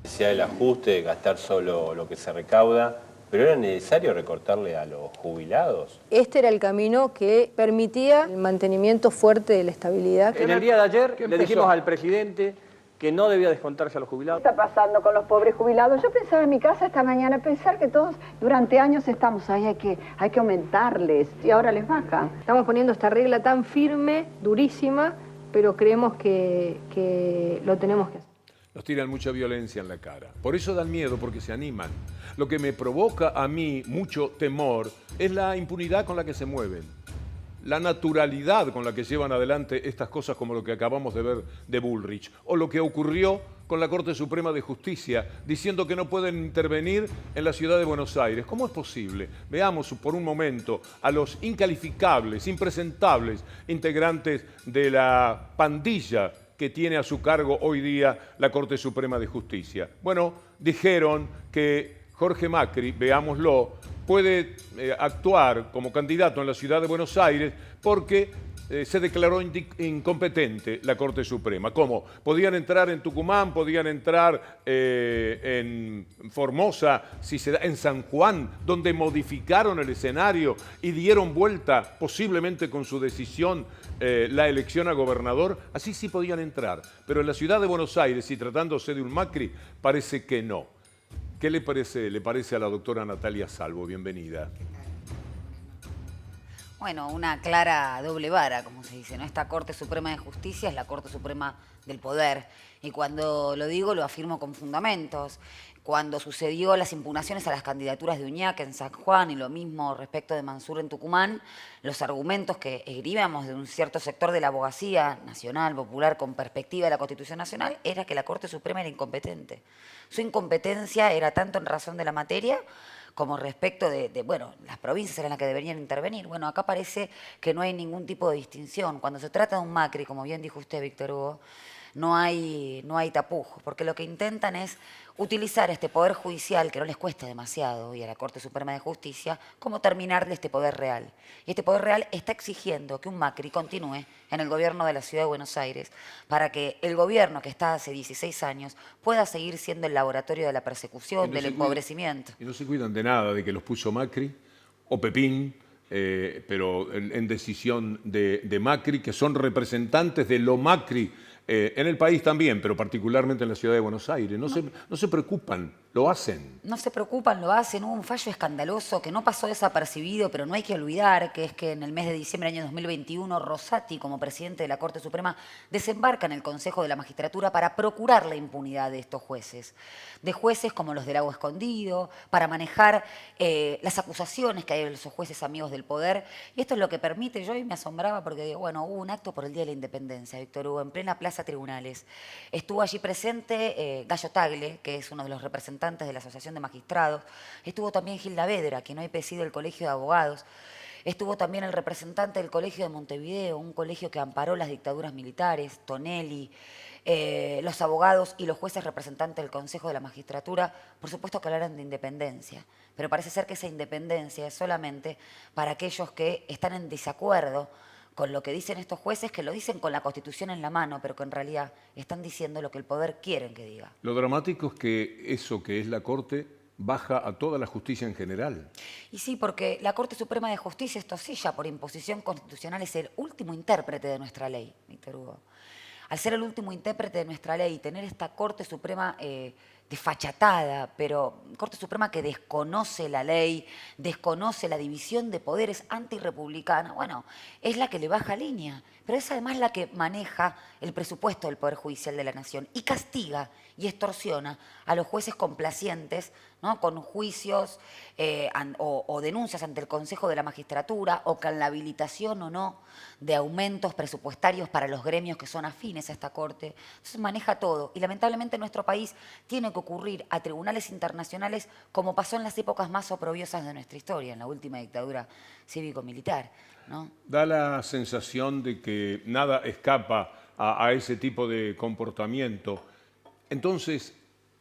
Sea el ajuste, gastar solo lo que se recauda, pero era necesario recortarle a los jubilados. Este era el camino que permitía el mantenimiento fuerte de la estabilidad. En el día de ayer le dijimos al presidente que no debía descontarse a los jubilados. ¿Qué está pasando con los pobres jubilados? Yo pensaba en mi casa esta mañana, pensar que todos durante años estamos ahí, hay que aumentarles y ahora les baja. Estamos poniendo esta regla tan firme, durísima, pero creemos que lo tenemos que hacer. Nos tiran mucha violencia en la cara. Por eso dan miedo, porque se animan. Lo que me provoca a mí mucho temor es la impunidad con la que se mueven. La naturalidad con la que llevan adelante estas cosas como lo que acabamos de ver de Bullrich. O lo que ocurrió con la Corte Suprema de Justicia, diciendo que no pueden intervenir en la ciudad de Buenos Aires. ¿Cómo es posible? Veamos por un momento a los incalificables, impresentables integrantes de la pandilla que tiene a su cargo hoy día la Corte Suprema de Justicia. Bueno, dijeron que Jorge Macri, veámoslo, puede actuar como candidato en la ciudad de Buenos Aires porque se declaró incompetente la Corte Suprema. ¿Cómo? Podían entrar en Tucumán, podían entrar en Formosa, en San Juan, donde modificaron el escenario y dieron vuelta, posiblemente con su decisión, la elección a gobernador. Así sí podían entrar. Pero en la ciudad de Buenos Aires, y tratándose de un Macri, parece que no. ¿Qué le parece? Le parece a la doctora Natalia Salvo. Bienvenida. Bueno, una clara doble vara, como se dice, ¿no? Esta Corte Suprema de Justicia es la Corte Suprema del Poder. Y cuando lo digo, lo afirmo con fundamentos. Cuando sucedió las impugnaciones a las candidaturas de Uñac en San Juan y lo mismo respecto de Mansur en Tucumán, los argumentos que esgribíamos de un cierto sector de la abogacía nacional, popular, con perspectiva de la Constitución Nacional, era que la Corte Suprema era incompetente. Su incompetencia era tanto en razón de la materia como respecto bueno, las provincias eran las que deberían intervenir. Bueno, acá parece que no hay ningún tipo de distinción. Cuando se trata de un Macri, como bien dijo usted, Víctor Hugo, no hay tapujos, porque lo que intentan es utilizar este poder judicial, que no les cuesta demasiado, y a la Corte Suprema de Justicia, como terminarle este poder real. Y este poder real está exigiendo que un Macri continúe en el gobierno de la Ciudad de Buenos Aires para que el gobierno que está hace 16 años pueda seguir siendo el laboratorio de la persecución, del empobrecimiento. Y no se cuidan de nada, de que los puso Macri o Pepín, pero en decisión de Macri, que son representantes de lo Macri en el país también, pero particularmente en la ciudad de Buenos Aires. No se preocupan, lo hacen. No se preocupan, lo hacen. Hubo un fallo escandaloso que no pasó desapercibido, pero no hay que olvidar que es que en el mes de diciembre del año 2021, Rosati, como presidente de la Corte Suprema, desembarca en el Consejo de la Magistratura para procurar la impunidad de estos jueces. De jueces como los del Lago Escondido, para manejar las acusaciones que hay de esos jueces amigos del poder. Y esto es lo que permite, yo hoy me asombraba porque, bueno, hubo un acto por el Día de la Independencia, Víctor Hugo, en plena Plaza Tribunales. Estuvo allí presente Gallo Tagle, que es uno de los representantes de la Asociación de Magistrados. Estuvo también Gilda Vedra, quien hoy preside el Colegio de Abogados. Estuvo también el representante del Colegio de Montevideo, un colegio que amparó las dictaduras militares, Tonelli, los abogados y los jueces representantes del Consejo de la Magistratura, por supuesto que hablaron de independencia, pero parece ser que esa independencia es solamente para aquellos que están en desacuerdo con lo que dicen estos jueces, que lo dicen con la Constitución en la mano, pero que en realidad están diciendo lo que el poder quiere que diga. Lo dramático es que eso que es la Corte baja a toda la justicia en general. Y sí, porque la Corte Suprema de Justicia, esto sí, ya por imposición constitucional, es el último intérprete de nuestra ley, Víctor Hugo. Al ser el último intérprete de nuestra ley y tener esta Corte Suprema desfachatada, pero Corte Suprema que desconoce la ley, desconoce la división de poderes antirrepublicana, bueno, es la que le baja línea, pero es además la que maneja el presupuesto del Poder Judicial de la Nación y castiga y extorsiona a los jueces complacientes, ¿no?, con juicios o denuncias ante el Consejo de la Magistratura o con la habilitación o no de aumentos presupuestarios para los gremios que son afines a esta Corte. Entonces maneja todo y lamentablemente nuestro país tiene que ocurrir a tribunales internacionales como pasó en las épocas más oprobiosas de nuestra historia, en la última dictadura cívico-militar, ¿no? Da la sensación de que nada escapa a ese tipo de comportamiento. Entonces,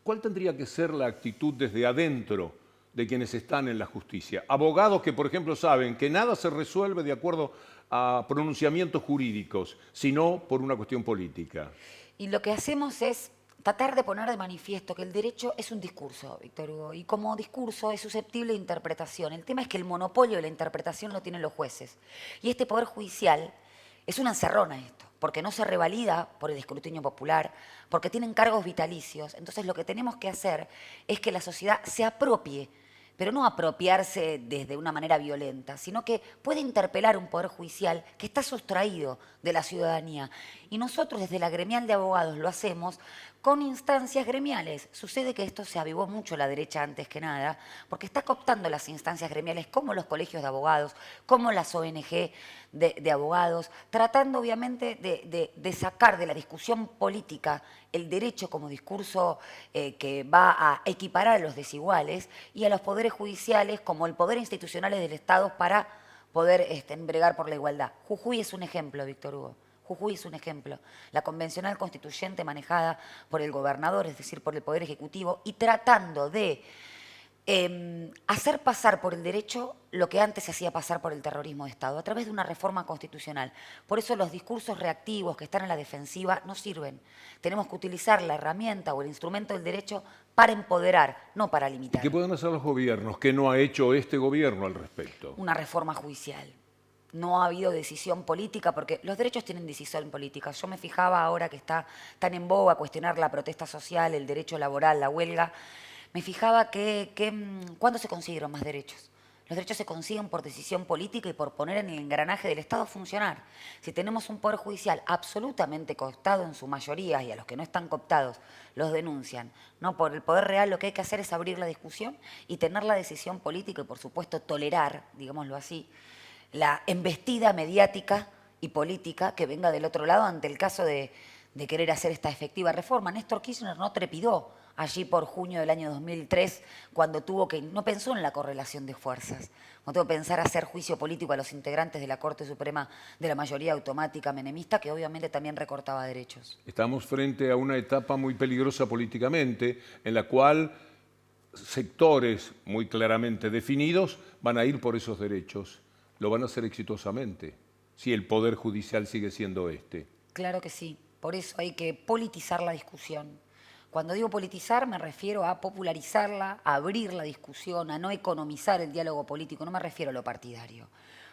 ¿cuál tendría que ser la actitud desde adentro de quienes están en la justicia? Abogados que, por ejemplo, saben que nada se resuelve de acuerdo a pronunciamientos jurídicos, sino por una cuestión política. Y lo que hacemos es tratar de poner de manifiesto que el derecho es un discurso, Víctor Hugo, y como discurso es susceptible de interpretación. El tema es que el monopolio de la interpretación lo tienen los jueces. Y este Poder Judicial es una encerrona esto, porque no se revalida por el escrutinio popular, porque tienen cargos vitalicios. Entonces lo que tenemos que hacer es que la sociedad se apropie, pero no apropiarse desde una manera violenta, sino que puede interpelar un Poder Judicial que está sustraído de la ciudadanía. Y nosotros desde la gremial de abogados lo hacemos con instancias gremiales. Sucede que esto se avivó mucho la derecha antes que nada, porque está cooptando las instancias gremiales como los colegios de abogados, como las ONG de abogados, tratando obviamente de sacar de la discusión política el derecho como discurso que va a equiparar a los desiguales y a los poderes judiciales como el poder institucional del Estado para poder bregar por la igualdad. Jujuy es un ejemplo, Víctor Hugo. Jujuy es un ejemplo. La convencional constituyente manejada por el gobernador, es decir, por el Poder Ejecutivo, y tratando de hacer pasar por el derecho lo que antes se hacía pasar por el terrorismo de Estado, a través de una reforma constitucional. Por eso los discursos reactivos que están en la defensiva no sirven. Tenemos que utilizar la herramienta o el instrumento del derecho para empoderar, no para limitar. ¿Qué pueden hacer los gobiernos? ¿Qué no ha hecho este gobierno al respecto? Una reforma judicial. No ha habido decisión política, porque los derechos tienen decisión política. Yo me fijaba ahora que está tan en boga cuestionar la protesta social, el derecho laboral, la huelga, me fijaba ¿cuándo se consiguieron más derechos? Los derechos se consiguen por decisión política y por poner en el engranaje del Estado a funcionar. Si tenemos un Poder Judicial absolutamente cooptado en su mayoría, y a los que no están cooptados los denuncian, no por el poder real, lo que hay que hacer es abrir la discusión y tener la decisión política y, por supuesto, tolerar, digámoslo así, la embestida mediática y política que venga del otro lado ante el caso de querer hacer esta efectiva reforma. Néstor Kirchner no trepidó allí por junio del año 2003 cuando no pensó en la correlación de fuerzas, cuando tuvo que pensar hacer juicio político a los integrantes de la Corte Suprema de la mayoría automática menemista, que obviamente también recortaba derechos. Estamos frente a una etapa muy peligrosa políticamente, en la cual sectores muy claramente definidos van a ir por esos derechos. Lo van a hacer exitosamente, si el Poder Judicial sigue siendo este. Claro que sí. Por eso hay que politizar la discusión. Cuando digo politizar me refiero a popularizarla, a abrir la discusión, a no economizar el diálogo político, no me refiero a lo partidario.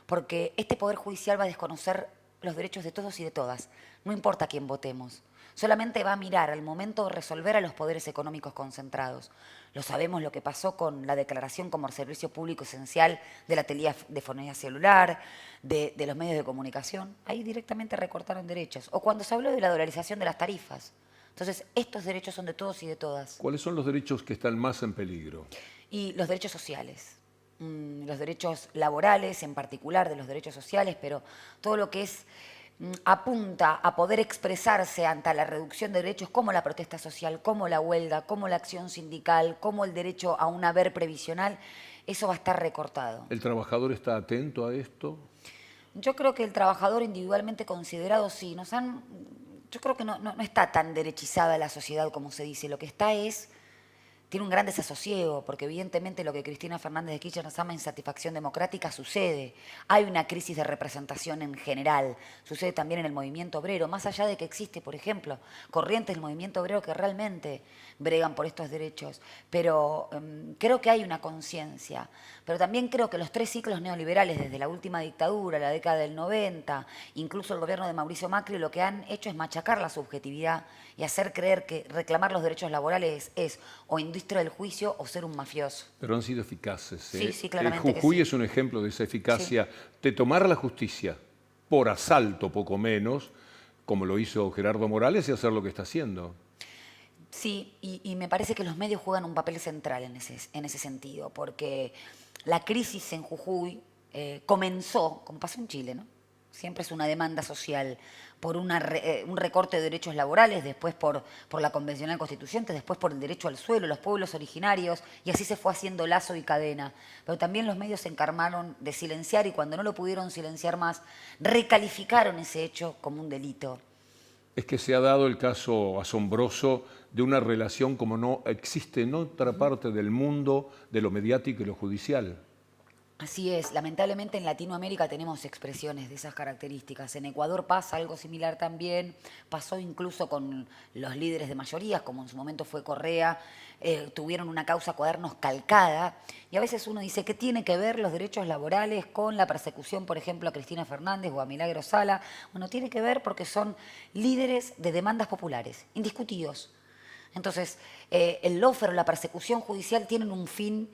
Porque este Poder Judicial va a desconocer los derechos de todos y de todas, no importa a quién votemos. Solamente va a mirar al momento de resolver a los poderes económicos concentrados. Lo sabemos lo que pasó con la declaración como servicio público esencial de la telefonía celular, de los medios de comunicación. Ahí directamente recortaron derechos. O cuando se habló de la dolarización de las tarifas. Entonces, estos derechos son de todos y de todas. ¿Cuáles son los derechos que están más en peligro? Y los derechos sociales. Los derechos laborales, en particular de los derechos sociales, pero todo lo que apunta a poder expresarse ante la reducción de derechos como la protesta social, como la huelga, como la acción sindical, como el derecho a un haber previsional, eso va a estar recortado. ¿El trabajador está atento a esto? Yo creo que el trabajador individualmente considerado sí. Yo creo que no está tan derechizada la sociedad como se dice. Lo que tiene un gran desasosiego, porque evidentemente lo que Cristina Fernández de Kirchner llama insatisfacción democrática sucede. Hay una crisis de representación en general, sucede también en el movimiento obrero, más allá de que existe, por ejemplo, corrientes del movimiento obrero que realmente bregan por estos derechos. Pero creo que hay una conciencia. Pero también creo que los 3 ciclos neoliberales, desde la última dictadura, la década del 90, incluso el gobierno de Mauricio Macri, lo que han hecho es machacar la subjetividad y hacer creer que reclamar los derechos laborales es o industria del juicio o ser un mafioso. Pero han sido eficaces. Sí, claramente Jujuy que sí. es un ejemplo de esa eficacia de tomar la justicia por asalto, poco menos, como lo hizo Gerardo Morales, y hacer lo que está haciendo. Sí, y me parece que los medios juegan un papel central en ese sentido, porque la crisis en Jujuy comenzó, como pasó en Chile, ¿no? Siempre es una demanda social por un recorte de derechos laborales, después por la convencional constituyente, después por el derecho al suelo, los pueblos originarios, y así se fue haciendo lazo y cadena. Pero también los medios se encargaron de silenciar y cuando no lo pudieron silenciar más, recalificaron ese hecho como un delito. es que se ha dado el caso asombroso de una relación como no existe en otra parte del mundo de lo mediático y lo judicial. Así es, lamentablemente en Latinoamérica tenemos expresiones de esas características. En Ecuador pasa algo similar también, pasó incluso con los líderes de mayorías, como en su momento fue Correa, tuvieron una causa Cuadernos calcada, y a veces uno dice, ¿qué tiene que ver los derechos laborales con la persecución, por ejemplo, a Cristina Fernández o a Milagro Sala? Bueno, tiene que ver porque son líderes de demandas populares, indiscutidos. Entonces, el lawfare o la persecución judicial tienen un fin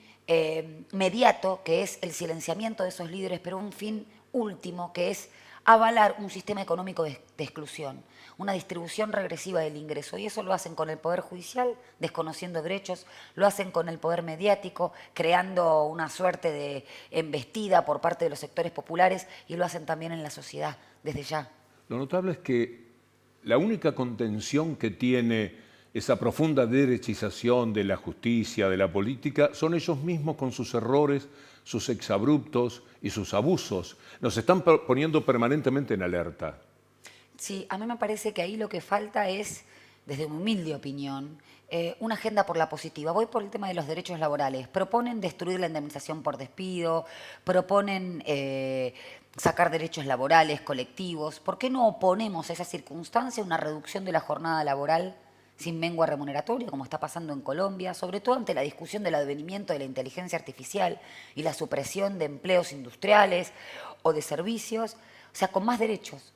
mediato, que es el silenciamiento de esos líderes, pero un fin último, que es avalar un sistema económico de exclusión, una distribución regresiva del ingreso. Y eso lo hacen con el Poder Judicial, desconociendo derechos, lo hacen con el Poder Mediático, creando una suerte de embestida por parte de los sectores populares, y lo hacen también en la sociedad, desde ya. Lo notable es que la única contención que tiene esa profunda derechización de la justicia, de la política, son ellos mismos con sus errores, sus exabruptos y sus abusos. Nos están poniendo permanentemente en alerta. Sí, a mí me parece que ahí lo que falta es, desde mi humilde opinión, una agenda por la positiva. Voy por el tema de los derechos laborales. Proponen destruir la indemnización por despido, proponen sacar derechos laborales, colectivos. ¿Por qué no oponemos a esa circunstancia una reducción de la jornada laboral sin mengua remuneratoria, como está pasando en Colombia, sobre todo ante la discusión del advenimiento de la inteligencia artificial y la supresión de empleos industriales o de servicios, o sea, con más derechos?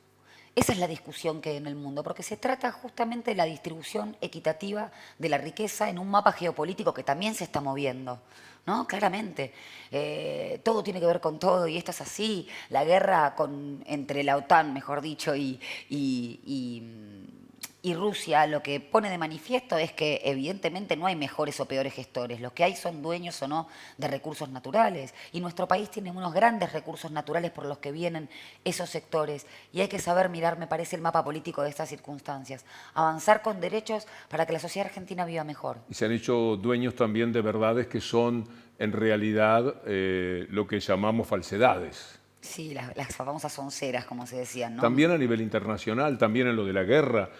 Esa es la discusión que hay en el mundo, porque se trata justamente de la distribución equitativa de la riqueza en un mapa geopolítico que también se está moviendo, ¿no? Claramente. Todo tiene que ver con todo, y esto es así. La guerra entre la OTAN, mejor dicho, y Rusia, lo que pone de manifiesto es que evidentemente no hay mejores o peores gestores. Los que hay son dueños o no de recursos naturales. Y nuestro país tiene unos grandes recursos naturales por los que vienen esos sectores. Y hay que saber mirar, me parece, el mapa político de estas circunstancias. Avanzar con derechos para que la sociedad argentina viva mejor. Y se han hecho dueños también de verdades que son, en realidad, lo que llamamos falsedades. Sí, las famosas onceras, como se decían, ¿no? También a nivel internacional, también en lo de la guerra,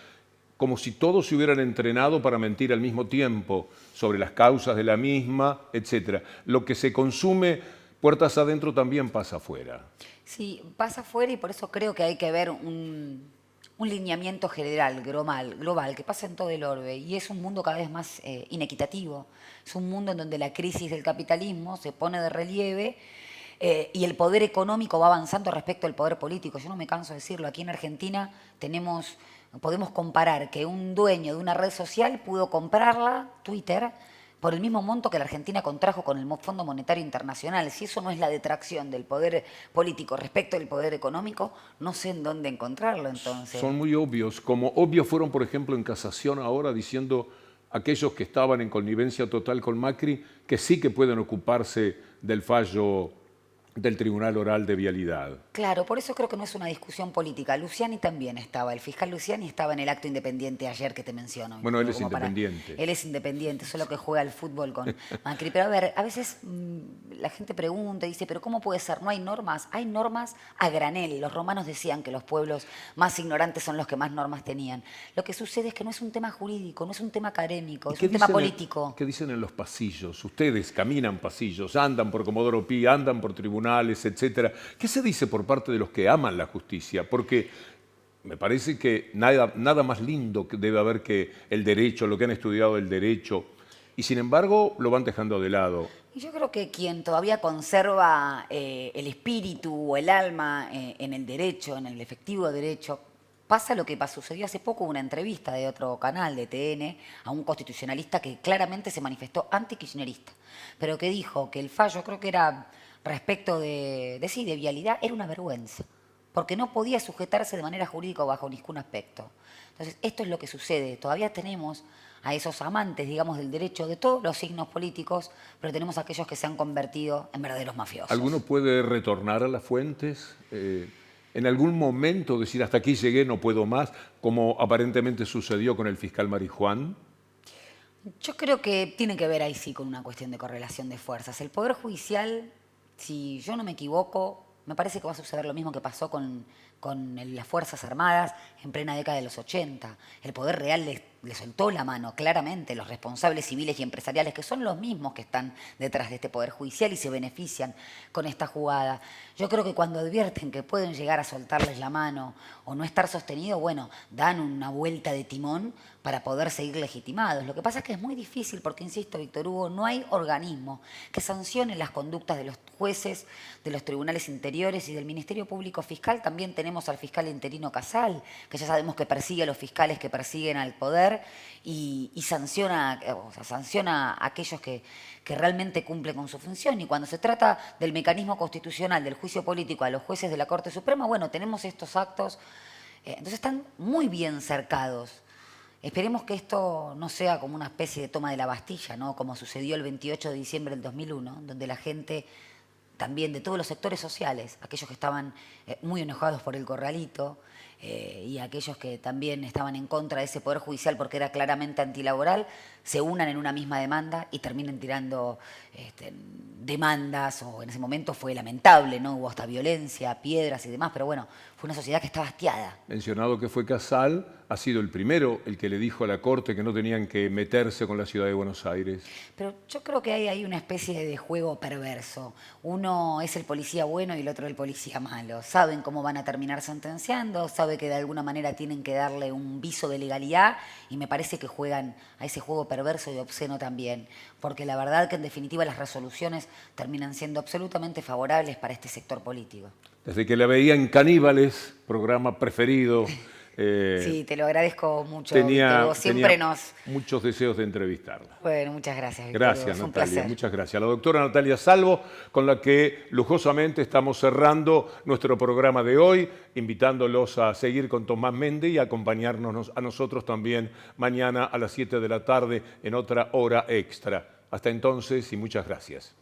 como si todos se hubieran entrenado para mentir al mismo tiempo sobre las causas de la misma, etc. Lo que se consume puertas adentro también pasa afuera. Sí, pasa afuera, y por eso creo que hay que ver un lineamiento general, global, que pasa en todo el orbe. Y es un mundo cada vez más inequitativo. Es un mundo en donde la crisis del capitalismo se pone de relieve y el poder económico va avanzando respecto al poder político. Yo no me canso de decirlo. Aquí en Argentina podemos comparar que un dueño de una red social pudo comprarla, Twitter, por el mismo monto que la Argentina contrajo con el Fondo Monetario Internacional. Si eso no es la detracción del poder político respecto al poder económico, no sé en dónde encontrarlo entonces. Son muy obvios, como obvios fueron, por ejemplo, en casación ahora, diciendo aquellos que estaban en connivencia total con Macri, que sí que pueden ocuparse del fallo del Tribunal Oral de Vialidad. Claro, por eso creo que no es una discusión política. Luciani también estaba, el fiscal Luciani estaba en el acto independiente ayer que te menciono. Bueno, él es independiente. Él es independiente, solo que juega al fútbol con Macri. Pero a ver, a veces la gente pregunta y dice, ¿pero cómo puede ser? ¿No hay normas? Hay normas a granel. Los romanos decían que los pueblos más ignorantes son los que más normas tenían. Lo que sucede es que no es un tema jurídico, no es un tema académico, es un tema político. ¿Qué dicen en los pasillos? Ustedes caminan pasillos, andan por Comodoro Pi, andan por tribunales, etcétera. ¿Qué se dice por parte de los que aman la justicia? Porque me parece que nada más lindo que debe haber que el derecho, lo que han estudiado el derecho, y sin embargo lo van dejando de lado. Y yo creo que quien todavía conserva el espíritu o el alma en el derecho, en el efectivo derecho, pasa lo que sucedió hace poco, una entrevista de otro canal, de TN, a un constitucionalista que claramente se manifestó anti-kirchnerista, pero que dijo que el fallo, creo que era respecto de vialidad, era una vergüenza, porque no podía sujetarse de manera jurídica bajo ningún aspecto. Entonces, esto es lo que sucede. Todavía tenemos a esos amantes, digamos, del derecho de todos los signos políticos, pero tenemos a aquellos que se han convertido en verdaderos mafiosos. ¿Alguno puede retornar a las fuentes? En algún momento decir, hasta aquí llegué, no puedo más, como aparentemente sucedió con el fiscal Marijuán. Yo creo que tiene que ver ahí sí con una cuestión de correlación de fuerzas. El Poder Judicial, si yo no me equivoco, me parece que va a suceder lo mismo que pasó con con las Fuerzas Armadas en plena década de los 80. El poder real le soltó la mano claramente. Los responsables civiles y empresariales, que son los mismos que están detrás de este poder judicial y se benefician con esta jugada. Yo creo que cuando advierten que pueden llegar a soltarles la mano o no estar sostenido, bueno, dan una vuelta de timón para poder seguir legitimados. Lo que pasa es que es muy difícil porque, insisto, Víctor Hugo, no hay organismo que sancione las conductas de los jueces, de los tribunales interiores y del Ministerio Público Fiscal. También tenemos al fiscal interino Casal, que ya sabemos que persigue a los fiscales que persiguen al poder y sanciona a aquellos que realmente cumplen con su función. Y cuando se trata del mecanismo constitucional del juicio político a los jueces de la Corte Suprema, bueno, tenemos estos actos, entonces están muy bien cercados. Esperemos que esto no sea como una especie de toma de la Bastilla, ¿no? Como sucedió el 28 de diciembre del 2001, donde la gente también de todos los sectores sociales, aquellos que estaban muy enojados por el corralito y aquellos que también estaban en contra de ese poder judicial porque era claramente antilaboral, se unan en una misma demanda y terminen tirando demandas, o en ese momento fue lamentable, ¿no? Hubo hasta violencia, piedras y demás, pero bueno, fue una sociedad que estaba hastiada. Mencionado que fue Casal, ha sido el primero el que le dijo a la Corte que no tenían que meterse con la ciudad de Buenos Aires. Pero yo creo que hay ahí una especie de juego perverso. Uno es el policía bueno y el otro el policía malo. Saben cómo van a terminar sentenciando, saben que de alguna manera tienen que darle un viso de legalidad y me parece que juegan a ese juego perverso y obsceno también. Porque la verdad que en definitiva las resoluciones terminan siendo absolutamente favorables para este sector político. Desde que la veía en Caníbales, programa preferido, sí, te lo agradezco mucho. tenía nos... muchos deseos de entrevistarla. Bueno, muchas gracias, Víctor. Gracias, Hugo. Natalia, muchas gracias. La doctora Natalia Salvo, con la que lujosamente estamos cerrando nuestro programa de hoy, invitándolos a seguir con Tomás Méndez y a acompañarnos a nosotros también mañana a las 7 de la tarde en otra hora extra. Hasta entonces y muchas gracias.